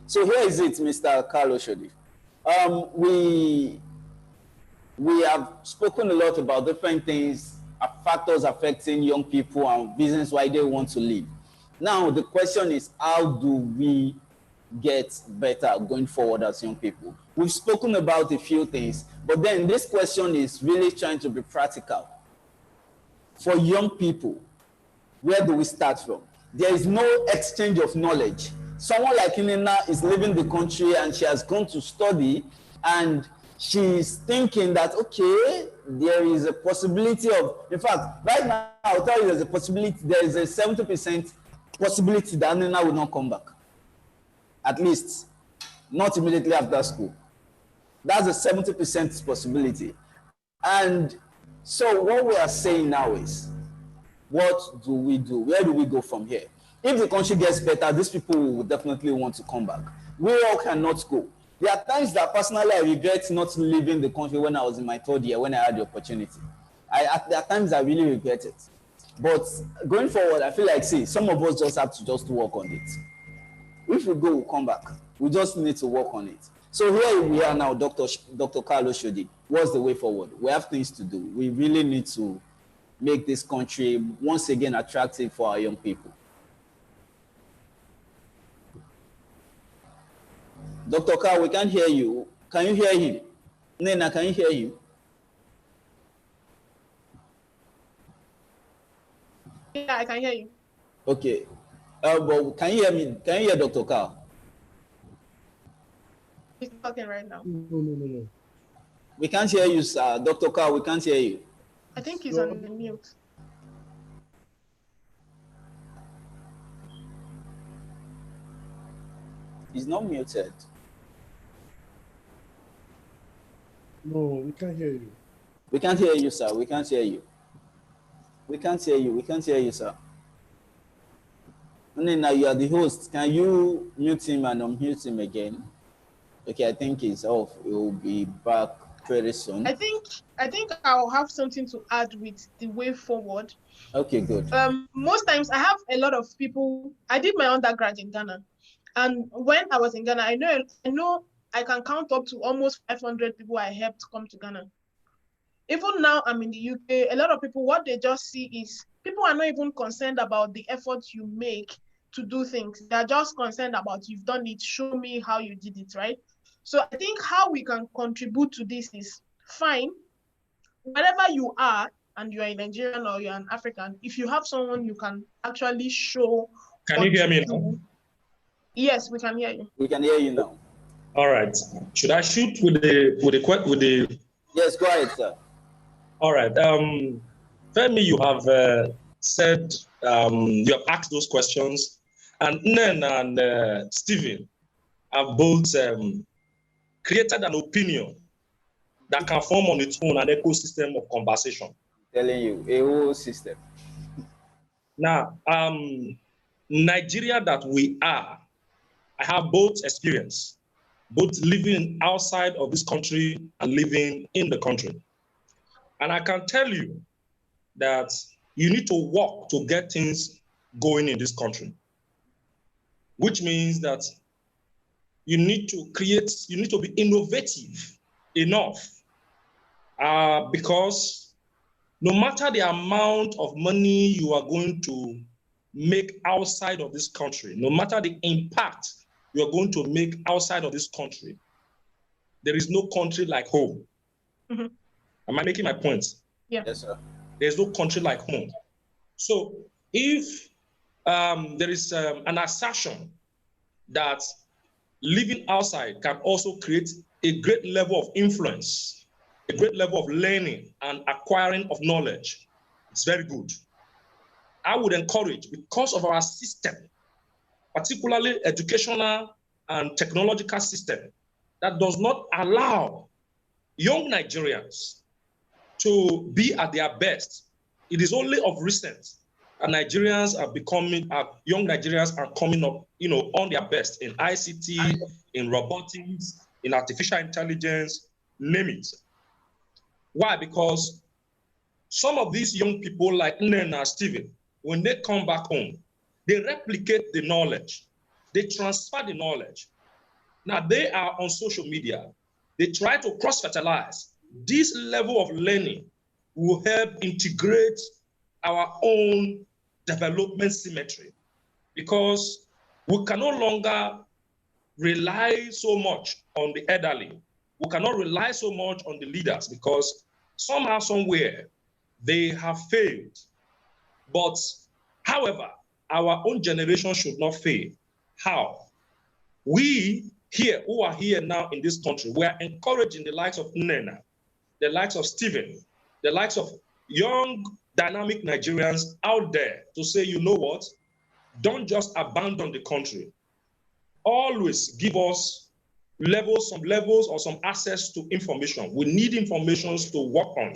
So here is it, Mr. Carl Oshodi. We have spoken a lot about different things, factors affecting young people and reasons why they want to leave. Now, the question is, how do we get better going forward as young people? We've spoken about a few things, but then this question is really trying to be practical. For young people, where do we start from? There is no exchange of knowledge. Someone like Inena is leaving the country and she has gone to study and she's thinking that, okay, there is a possibility of, in fact, right now, I'll tell you there's a possibility, there is a 70% possibility that Inena will not come back. At least, not immediately after school. That's a 70% possibility. And so what we are saying now is, what do we do? Where do we go from here? If the country gets better, these people will definitely want to come back. We all cannot go. There are times that personally I regret not leaving the country when I was in my third year, when I had the opportunity. There are times I really regret it. But going forward, I feel like, see, some of us just have to just work on it. If we go, we'll come back. We just need to work on it. So here we are now, Dr. Carl Oshodi. What's the way forward? We have things to do. We really need to make this country once again attractive for our young people. Dr. Carl, we can't hear you. Can you hear him? Nena, can you hear him? Yeah, I can hear you. Okay. But can you hear me? Can you hear Dr. Carl? He's talking right now. No. We can't hear you, sir. Dr. Carl, we can't hear you. I think he's No. on the mute. He's not muted. No, we can't hear you. We can't hear you, sir. We can't hear you. We can't hear you. We can't hear you, sir. Nena, you are the host. Can you mute him and unmute him again? Okay, I think he's off. He will be back very soon. I think I'll have something to add with the way forward. Okay, good. Most times I have a lot of people. I did my undergrad in Ghana, and when I was in Ghana, I know I can count up to almost 500 people I helped come to Ghana. Even now I'm in the UK, a lot of people, what they just see is people are not even concerned about the efforts you make to do things. They're just concerned about you've done it, show me how you did it, right? So I think how we can contribute to this is fine. Wherever you are, and you're a Nigerian or you're an African, if you have someone you can actually show. Can you hear me now? Yes, we can hear you. We can hear you now. All right. Should I shoot with the? Yes, go ahead, sir. All right. Femi, you have said you have asked those questions, and Nen and Stephen have both created an opinion that can form on its own an ecosystem of conversation. Telling you, a whole system. Now, Nigeria that we are, I have both experience, both living outside of this country and living in the country. And I can tell you that you need to work to get things going in this country, which means that you need to be innovative enough because no matter the amount of money you are going to make outside of this country, no matter the impact you are going to make outside of this country, there is no country like home. Mm-hmm. Am I making my point? Yeah. Yes, sir. There's no country like home. So if there is an assertion that living outside can also create a great level of influence, a great level of learning and acquiring of knowledge, it's very good. I would encourage, because of our system, particularly educational and technological system, that does not allow young Nigerians to be at their best. It is only of recent that young Nigerians are coming up, on their best in ICT, in robotics, in artificial intelligence, name it. Why? Because some of these young people like Nena and Stephen, when they come back home, they replicate the knowledge. They transfer the knowledge. Now they are on social media. They try to cross-fertilize. This level of learning will help integrate our own development symmetry, because we can no longer rely so much on the elderly. We cannot rely so much on the leaders, because somehow, somewhere, they have failed. But, however, our own generation should not fail. How? We here, who are here now in this country, we are encouraging the likes of Nena, the likes of Stephen, the likes of young, dynamic Nigerians out there to say, you know what? Don't just abandon the country. Always give us some levels or some access to information. We need information to work on.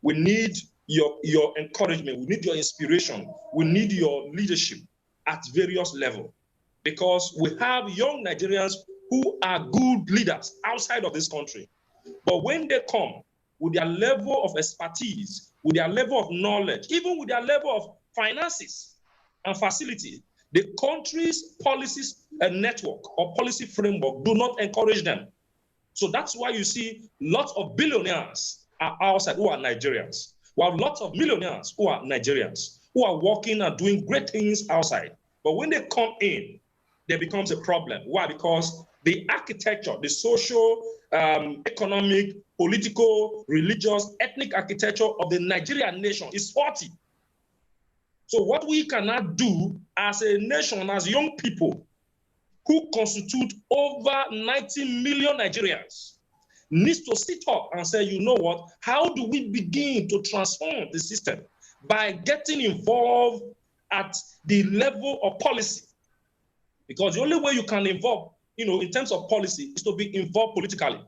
We need your encouragement. We need your inspiration. We need your leadership at various levels, because we have young Nigerians who are good leaders outside of this country. But when they come with their level of expertise, with their level of knowledge, even with their level of finances and facility, the country's policies and network or policy framework do not encourage them. So that's why you see lots of billionaires are outside who are Nigerians. We have lots of millionaires who are Nigerians, who are working and doing great things outside. But when they come in, there becomes a problem. Why? Because the architecture, the social, economic, political, religious, ethnic architecture of the Nigerian nation is faulty. So what we cannot do as a nation, as young people who constitute over 90 million Nigerians, needs to sit up and say, you know what, how do we begin to transform the system? By getting involved at the level of policy. Because the only way you can involve, in terms of policy is to be involved politically.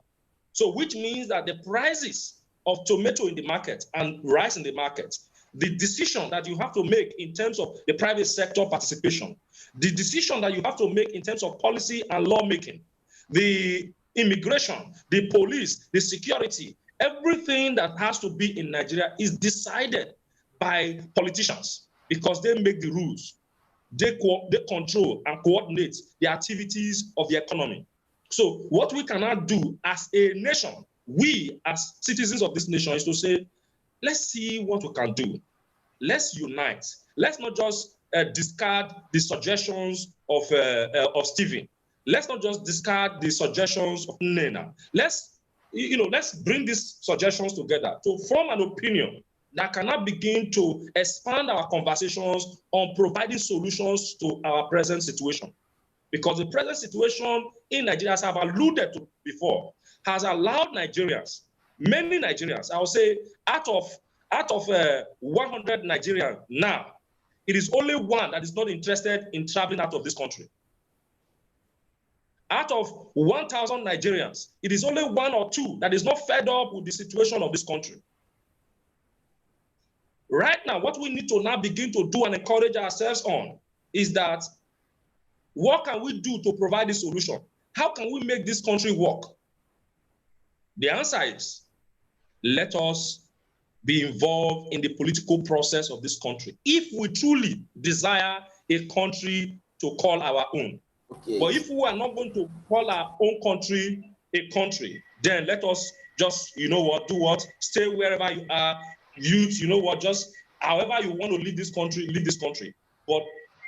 So which means that the prices of tomato in the market and rice in the market, the decision that you have to make in terms of the private sector participation, the decision that you have to make in terms of policy and lawmaking, the immigration, the police, the security, everything that has to be in Nigeria is decided by politicians because they make the rules. They control and coordinate the activities of the economy. So what we cannot do as a nation, we as citizens of this nation, is to say, let's see what we can do. Let's unite. Let's not just discard the suggestions of Stephen. Let's not just discard the suggestions of Nena. Let's bring these suggestions together to form an opinion that cannot begin to expand our conversations on providing solutions to our present situation. Because the present situation in Nigeria, as I've alluded to before, has allowed Nigerians, many Nigerians, I would say out of 100 Nigerians now, it is only one that is not interested in traveling out of this country. Out of 1,000 Nigerians, it is only one or two that is not fed up with the situation of this country. Right now, what we need to now begin to do and encourage ourselves on is that what can we do to provide a solution? How can we make this country work? The answer is, let us be involved in the political process of this country. If we truly desire a country to call our own. Okay. But if we are not going to call our own country a country, then let us just, do what? Stay wherever you are. Youth, just however you want to leave this country, leave this country. But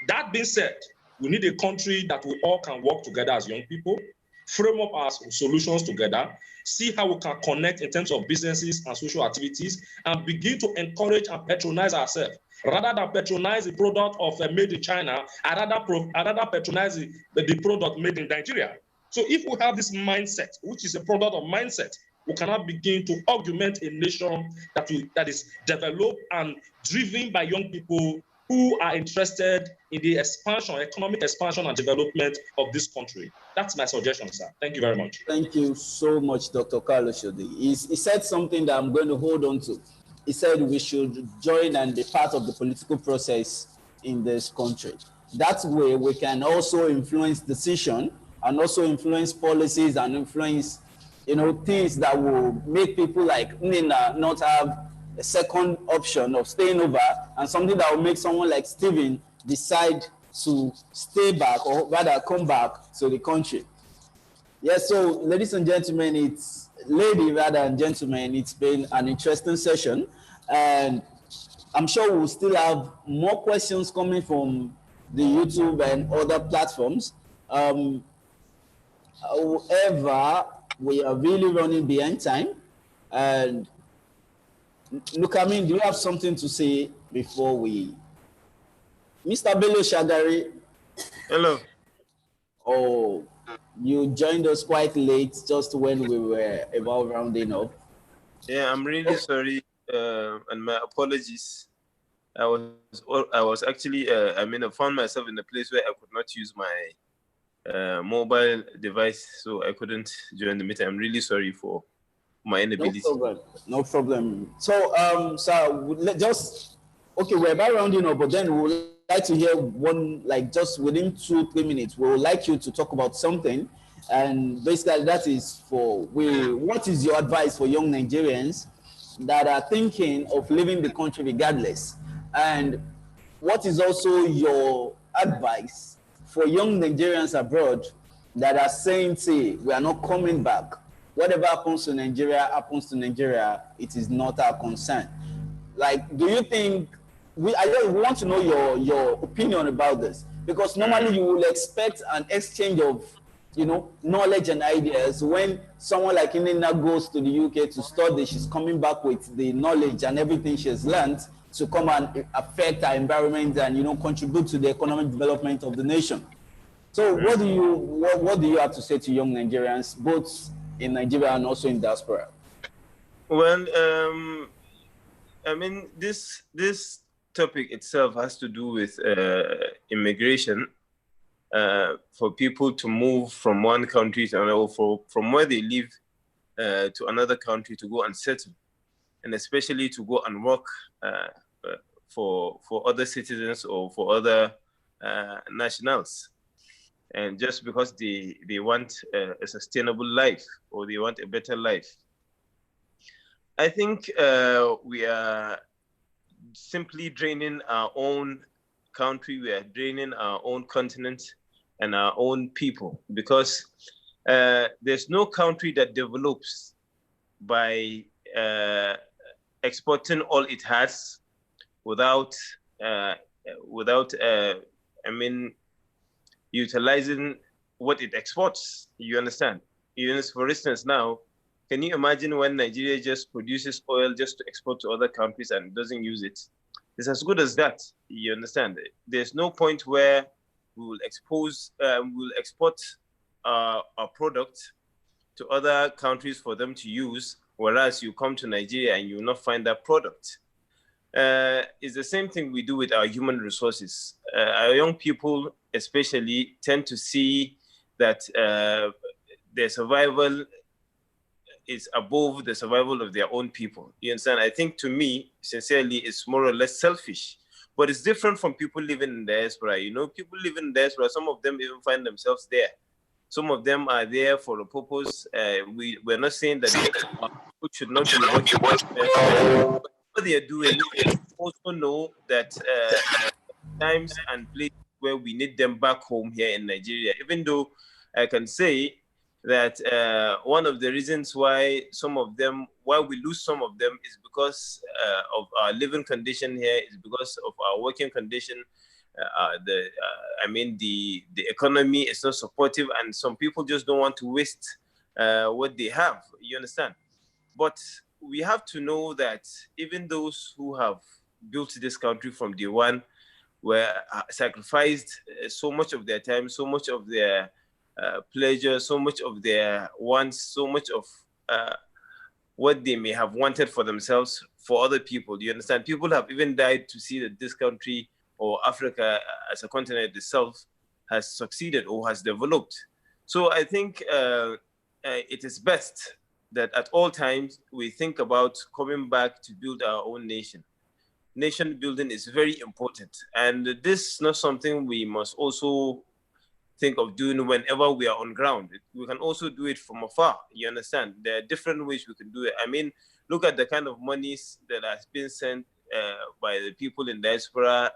that being said, we need a country that we all can work together as young people, frame up our solutions together, see how we can connect in terms of businesses and social activities, and begin to encourage and patronize ourselves. Rather than patronize the product of made in China, I rather patronize the product made in Nigeria. So if we have this mindset, which is a product of mindset, we cannot begin to augment a nation that is developed and driven by young people who are interested in the economic expansion and development of this country. That's my suggestion, sir. Thank you very much. Thank you so much, Dr. Carlos Shodi. He said something that I'm going to hold on to. He said we should join and be part of the political process in this country. That way we can also influence decision and also influence policies and influence things that will make people like Nina not have a second option of staying over, and something that will make someone like Stephen decide to stay back or rather come back to the country. Yes, so ladies and gentlemen, it's been an interesting session, and I'm sure we'll still have more questions coming from the YouTube and other platforms. However, we are really running behind time. And look, do you have something to say before we... Mr. Bello Shagari. Hello. Oh, you joined us quite late, just when we were about rounding up. Yeah, I'm really sorry, and my apologies. I was actually, I found myself in a place where I could not use my mobile device, so I couldn't join the meeting. I'm really sorry for my inability. No problem. So, we're about rounding up, but then we would like to hear one, just within 2-3 minutes, we would like you to talk about something, and basically that is what is your advice for young Nigerians that are thinking of leaving the country regardless, and what is also your advice for young Nigerians abroad that are saying, say, we are not coming back. Whatever happens to Nigeria, it is not our concern. Do you think, we want to know your opinion about this, because normally you will expect an exchange of you know, knowledge and ideas. When someone like Inina goes to the UK to study, she's coming back with the knowledge and everything she's learned to come and affect our environment and, you know, contribute to the economic development of the nation. So what do you have to say to young Nigerians, both in Nigeria and also in diaspora? Well, I mean, this topic itself has to do with immigration, for people to move from one country to another, from where they live to another country to go and settle, and especially to go and work for other citizens or for other nationals. And just because they want a sustainable life or they want a better life. I think we are simply draining our own country, we are draining our own continent and our own people, because there's no country that develops by exporting all it has without utilizing what it exports. You understand? Even for instance, now, can you imagine when Nigeria just produces oil just to export to other countries and doesn't use it? It's as good as that. You understand? There's no point where we will export our product to other countries for them to use, whereas you come to Nigeria and you will not find that product. It's the same thing we do with our human resources. Our young people especially tend to see that their survival is above the survival of their own people. You understand? I think, to me, sincerely, it's more or less selfish. But it's different from people living in diaspora. You know, people living in diaspora, some of them even find themselves there. Some of them are there for a purpose. We're not saying that people should not be working. What they are doing, they also know that times and places where we need them back home here in Nigeria, even though I can say that one of the reasons why we lose some of them is because of our living condition here, is because of our working condition. The economy is not supportive, and some people just don't want to waste what they have. You understand? But we have to know that even those who have built this country from day one were sacrificed so much of their time, so much of their pleasure, so much of their wants, so much of what they may have wanted for themselves, for other people. Do you understand? People have even died to see that this country or Africa as a continent itself has succeeded or has developed. So I think it is best that at all times we think about coming back to build our own nation. Nation building is very important. And this is not something we must also think of doing whenever we are on ground. We can also do it from afar. You understand? There are different ways we can do it. I mean, look at the kind of monies that has been sent by the people in diaspora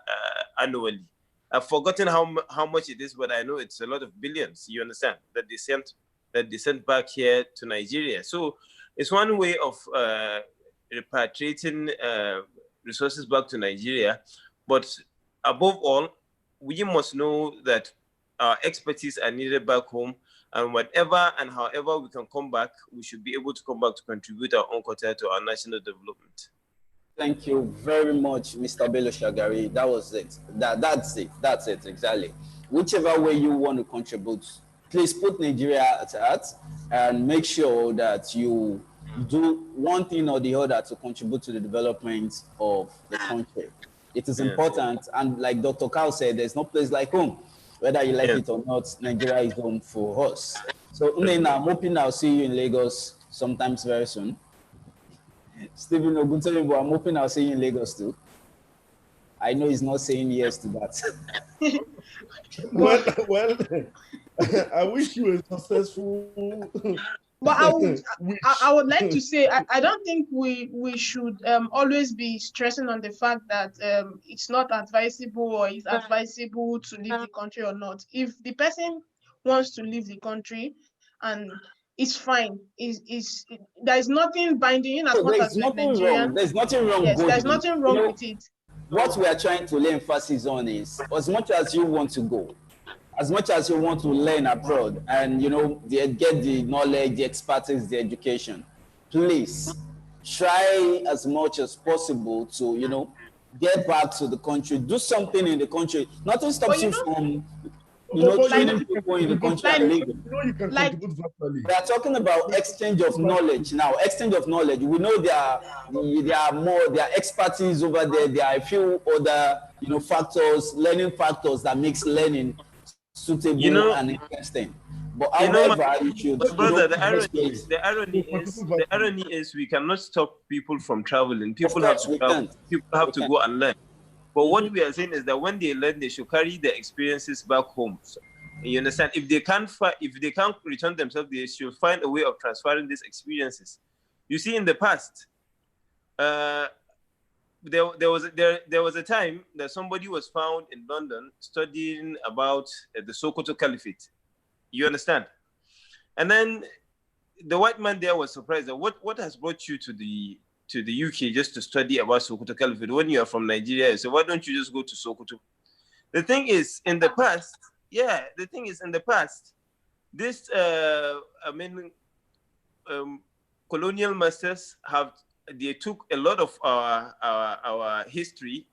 annually. I've forgotten how much it is, but I know it's a lot of billions. You understand? That they sent back here to Nigeria. So it's one way of repatriating resources back to Nigeria. But above all, we must know that our expertise are needed back home, and whatever and however we can come back, we should be able to come back to contribute our own quota to our national development. Thank you very much, Mr. Bello Shagari. That was it. That's it, exactly. Whichever way you want to contribute, please put Nigeria at heart and make sure that you do one thing or the other to contribute to the development of the country. It is important, and like Dr. Carl said, there's no place like home. Whether you like it or not, Nigeria is home for us. So, Unena, I'm hoping I'll see you in Lagos sometimes very soon. Stephen Oguntoyinbo, I'm hoping I'll see you in Lagos too. I know he's not saying yes to that. well, I wish you a successful. But I would like to say, I don't think we should always be stressing on the fact that it's not advisable or it's advisable to leave the country or not. If the person wants to leave the country, and it's fine, there's nothing binding in as much as we're Nigerian. There's nothing wrong. Yes, there's nothing wrong with it. What we are trying to lay emphasis on is, as much as you want to go, as much as you want to learn abroad and, you know, get the knowledge, the expertise, the education, please try as much as possible to, you know, get back to the country, do something in the country. Nothing stops you from, you know, But you know training you can people in the contribute country and leaving. You know you can like contribute virtually. We are talking about exchange of knowledge now. Exchange of knowledge. We know there are more, there are expertise over there. There are a few other, you know, factors, learning factors that makes learning You suitable know, and interesting. But you know, however, you should, my you brother, know, the irony just is, the irony You is, contribute the virtually. irony is, we cannot stop people from traveling. of People have course to we travel. can't. People have We to can't. go and learn. But what we are saying is that when they learn, they should carry their experiences back home. So, you understand? If they can't return themselves, they should find a way of transferring these experiences. You see, in the past, there was a time that somebody was found in London studying about the Sokoto Caliphate. You understand? And then the white man there was surprised that what has brought you to the UK just to study about Sokoto Caliphate when you are from Nigeria? So why don't you just go to Sokoto? The thing is, in the past, this colonial masters they took a lot of our history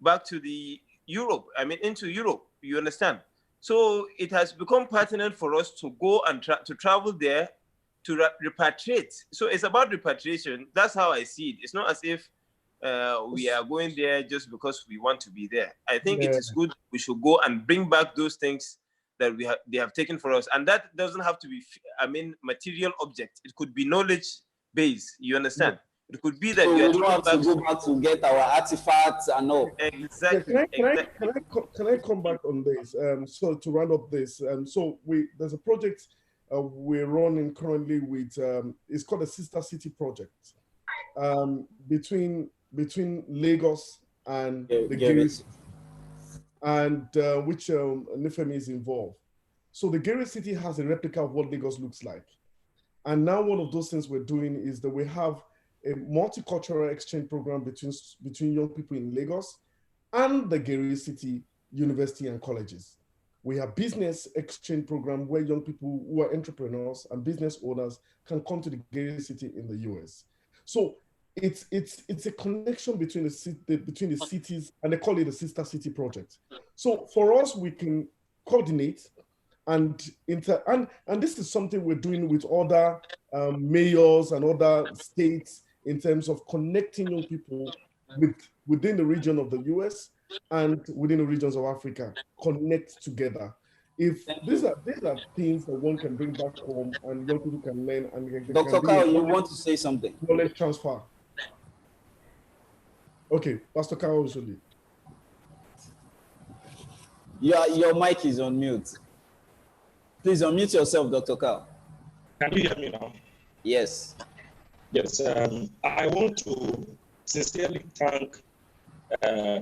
back to the Europe. Into Europe. You understand? So it has become pertinent for us to go and to travel there to repatriate. So it's about repatriation. That's how I see it. It's not as if we are going there just because we want to be there. I think it is good. We should go and bring back those things that they have taken for us, and that doesn't have to be, material object. It could be knowledge base. You understand? It could be that So you are we don't taking have to go back to get our artifacts and all. exactly. Can I come back on this? So to round up this, so there's a project we're running currently with it's called a Sister City project between Lagos and the Gary City, and which Nifemi is involved. So the Gary City has a replica of what Lagos looks like, and now one of those things we're doing is that we have a multicultural exchange program between young people in Lagos and the Gary City University and colleges. We have business exchange program where young people who are entrepreneurs and business owners can come to the Gary City in the US. So it's a connection between the cities, and they call it the Sister City Project. So for us, we can coordinate and this is something we're doing with other mayors and other states in terms of connecting young people within the region of the US and within the regions of Africa, connect together. If these are things that one can bring back home and young people can learn, and Dr. Kao, you want to say something? Knowledge transfer. Okay, Pastor Kao Usuli. Your mic is on mute. Please unmute yourself, Dr. Kao. Can you hear me now? Yes. Yes. I want to sincerely thank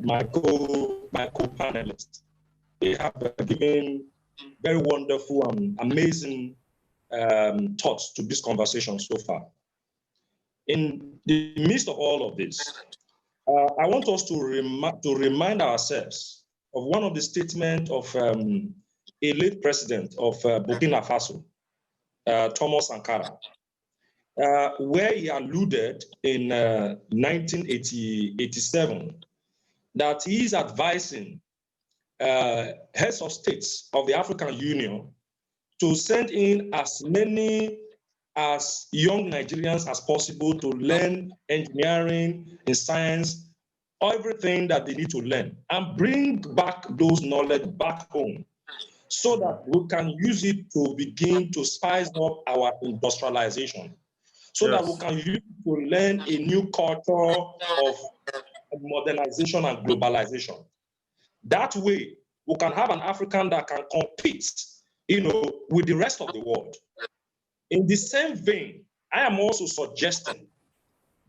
my co-panelists. They have given very wonderful and amazing thoughts to this conversation so far. In the midst of all of this, I want us to remind ourselves of one of the statements of a late president of Burkina Faso, Thomas Sankara, where he alluded in 1987 that he is advising heads of states of the African Union to send in as many as young Nigerians as possible to learn engineering and science, everything that they need to learn, and bring back those knowledge back home so that we can use it to begin to spice up our industrialization, so that we can use it to learn a new culture of modernization and globalization. That way, we can have an African that can compete, with the rest of the world. In the same vein, I am also suggesting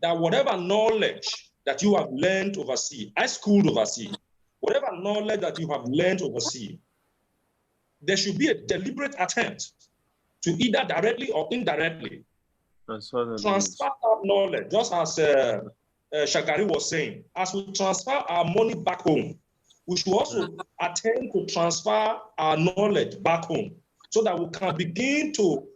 that whatever knowledge that you have learned overseas, I schooled overseas, whatever knowledge that you have learned overseas, there should be a deliberate attempt to either directly or indirectly transfer that knowledge, just as Shagari was saying. As we transfer our money back home, we should also attempt to transfer our knowledge back home so that we can begin to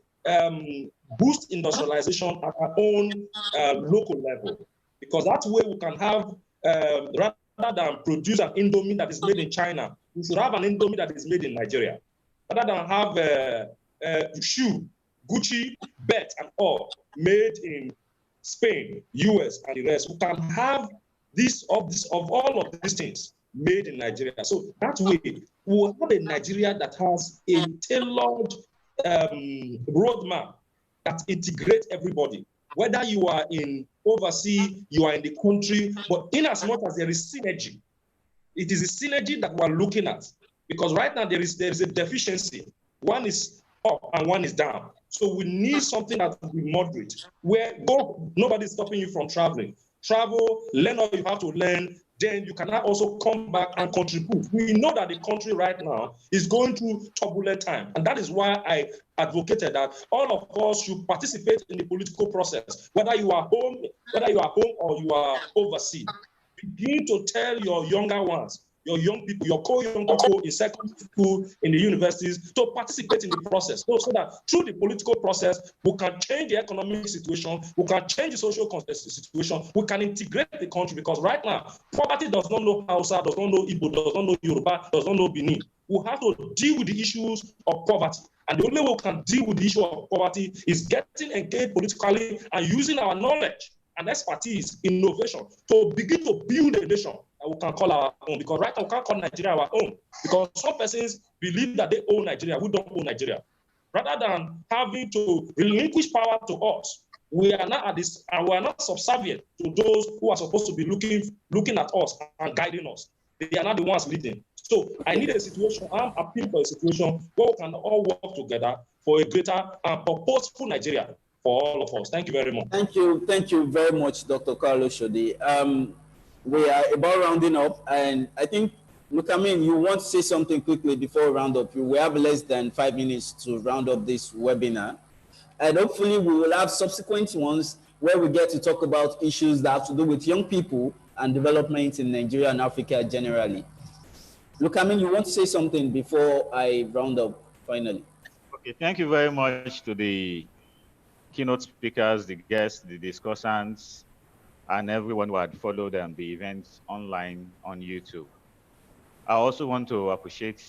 boost industrialization at our own local level. Because that way we can have, rather than produce an Indomie that is made in China, we should have an Indomie that is made in Nigeria. Rather than have shoe, Gucci, bet, and all made in Spain, US, and the rest, we can have of all of these things made in Nigeria. So that way, we'll have a Nigeria that has a tailored roadmap that integrates everybody. Whether you are in overseas, you are in the country, but in as much as there is synergy, it is a synergy that we're looking at. Because right now there is a deficiency. One is up and one is down. So we need something that will be moderate, where nobody's stopping you from traveling. Travel, learn all you have to learn, then you can now also come back and contribute. We know that the country right now is going through turbulent time, and that is why I advocated that all of us should participate in the political process, whether you are home or you are overseas. Begin to tell your younger ones, your young people, your co-young people in secondary school, in the universities, to participate in the process. So that through the political process, we can change the economic situation, we can change the social situation, we can integrate the country. Because right now, poverty does not know Hausa, does not know Igbo, does not know Yoruba, does not know Benin. We have to deal with the issues of poverty. And the only way we can deal with the issue of poverty is getting engaged politically and using our knowledge and expertise, innovation, to begin to build a nation that we can call our own. Because right now, we can't call Nigeria our own. Because some persons believe that they own Nigeria. We don't own Nigeria. Rather than having to relinquish power to us, we are not we are not subservient to those who are supposed to be looking at us and guiding us. They are not the ones leading. So I need a situation, I'm appealing for a situation where we can all work together for a greater and purposeful Nigeria for all of us. Thank you very much. Thank you very much, Dr. Carlos Shode. We are about rounding up, and I think, Lukamin, you want to say something quickly before we round up. We have less than 5 minutes to round up this webinar, and hopefully we will have subsequent ones where we get to talk about issues that have to do with young people and development in Nigeria and Africa generally. Lukamin, you want to say something before I round up finally? Okay, thank you very much to the keynote speakers, the guests, the discussants, and everyone who had followed the events online on YouTube. I also want to appreciate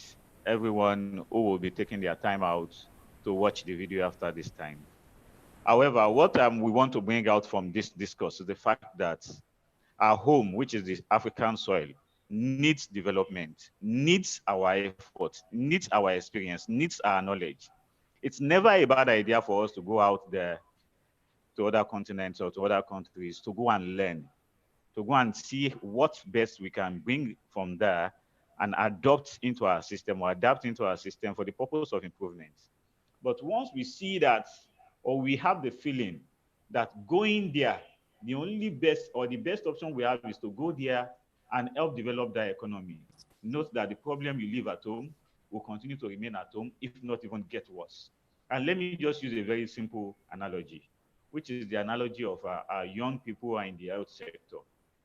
everyone who will be taking their time out to watch the video after this time. However, what we want to bring out from this discourse is the fact that our home, which is the African soil, needs development, needs our effort, needs our experience, needs our knowledge. It's never a bad idea for us to go out there to other continents or to other countries to go and learn, to go and see what best we can bring from there and adopt into our system or adapt into our system for the purpose of improvement. But once we see that, or we have the feeling that going there, the only best or the best option we have is to go there and help develop that economy. Note that the problem you live at home will continue to remain at home, if not even get worse. And let me just use a very simple analogy, which is the analogy of our young people who are in the health sector.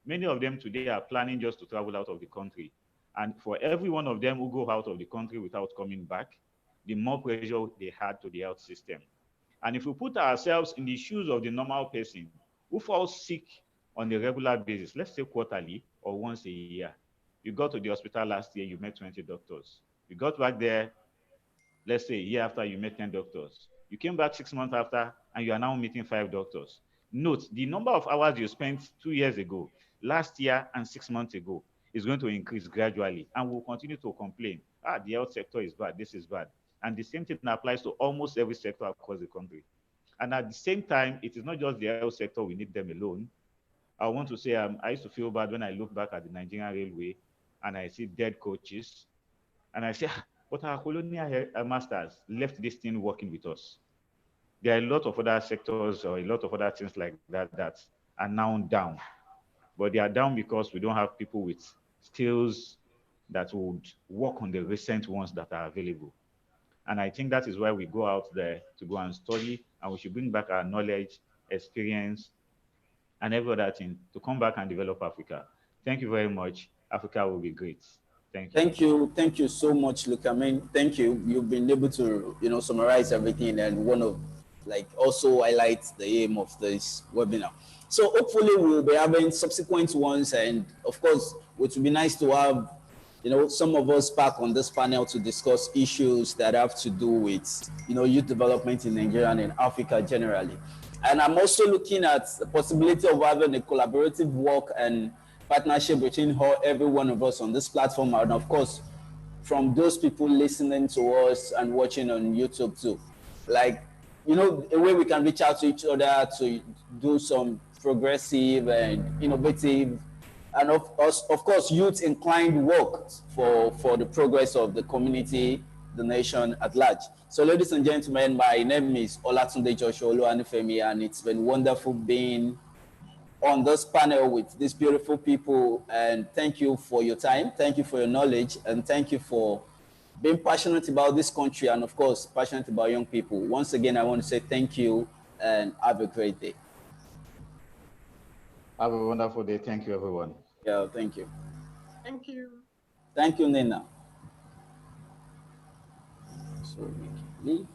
Many of them today are planning just to travel out of the country. And for every one of them who go out of the country without coming back, the more pressure they had to the health system. And if we put ourselves in the shoes of the normal person who falls sick on a regular basis, let's say quarterly or once a year, you got to the hospital last year, you met 20 doctors. You got back there, let's say a year after, you met 10 doctors. You came back 6 months after, and you are now meeting 5 doctors. Note, the number of hours you spent 2 years ago, last year, and 6 months ago is going to increase gradually, and we'll continue to complain. The health sector is bad, this is bad. And the same thing applies to almost every sector across the country. And at the same time, it is not just the health sector, we need them alone. I want to say, I used to feel bad when I look back at the Nigerian Railway and I see dead coaches. And I say, but our colonial masters left this thing working with us. There are a lot of other sectors or a lot of other things like that that are now down. But they are down because we don't have people with skills that would work on the recent ones that are available. And I think that is why we go out there to go and study, and we should bring back our knowledge, experience, and every other thing to come back and develop Africa. Thank you very much. Africa will be great. Thank you so much, Luke. I mean, thank you. You've been able to, summarize everything and one of, also highlight the aim of this webinar. So hopefully we'll be having subsequent ones, and of course, it would be nice to have, some of us back on this panel to discuss issues that have to do with, youth development in Nigeria and in Africa generally. And I'm also looking at the possibility of having a collaborative work and partnership between every one of us on this platform, and of course, from those people listening to us and watching on YouTube too. A way we can reach out to each other to do some progressive and innovative and of course youth inclined work for the progress of the community, the nation at large. So ladies and gentlemen, my name is Olatunde Joshua Oluwanifemi, and it's been wonderful being on this panel with these beautiful people. And thank you for your time, thank you for your knowledge, and thank you for being passionate about this country and of course passionate about young people. Once again, I want to say thank you and have a great day. Have a wonderful day. Thank you, everyone. Yeah, thank you. Thank you. Thank you, Nina. So we can leave.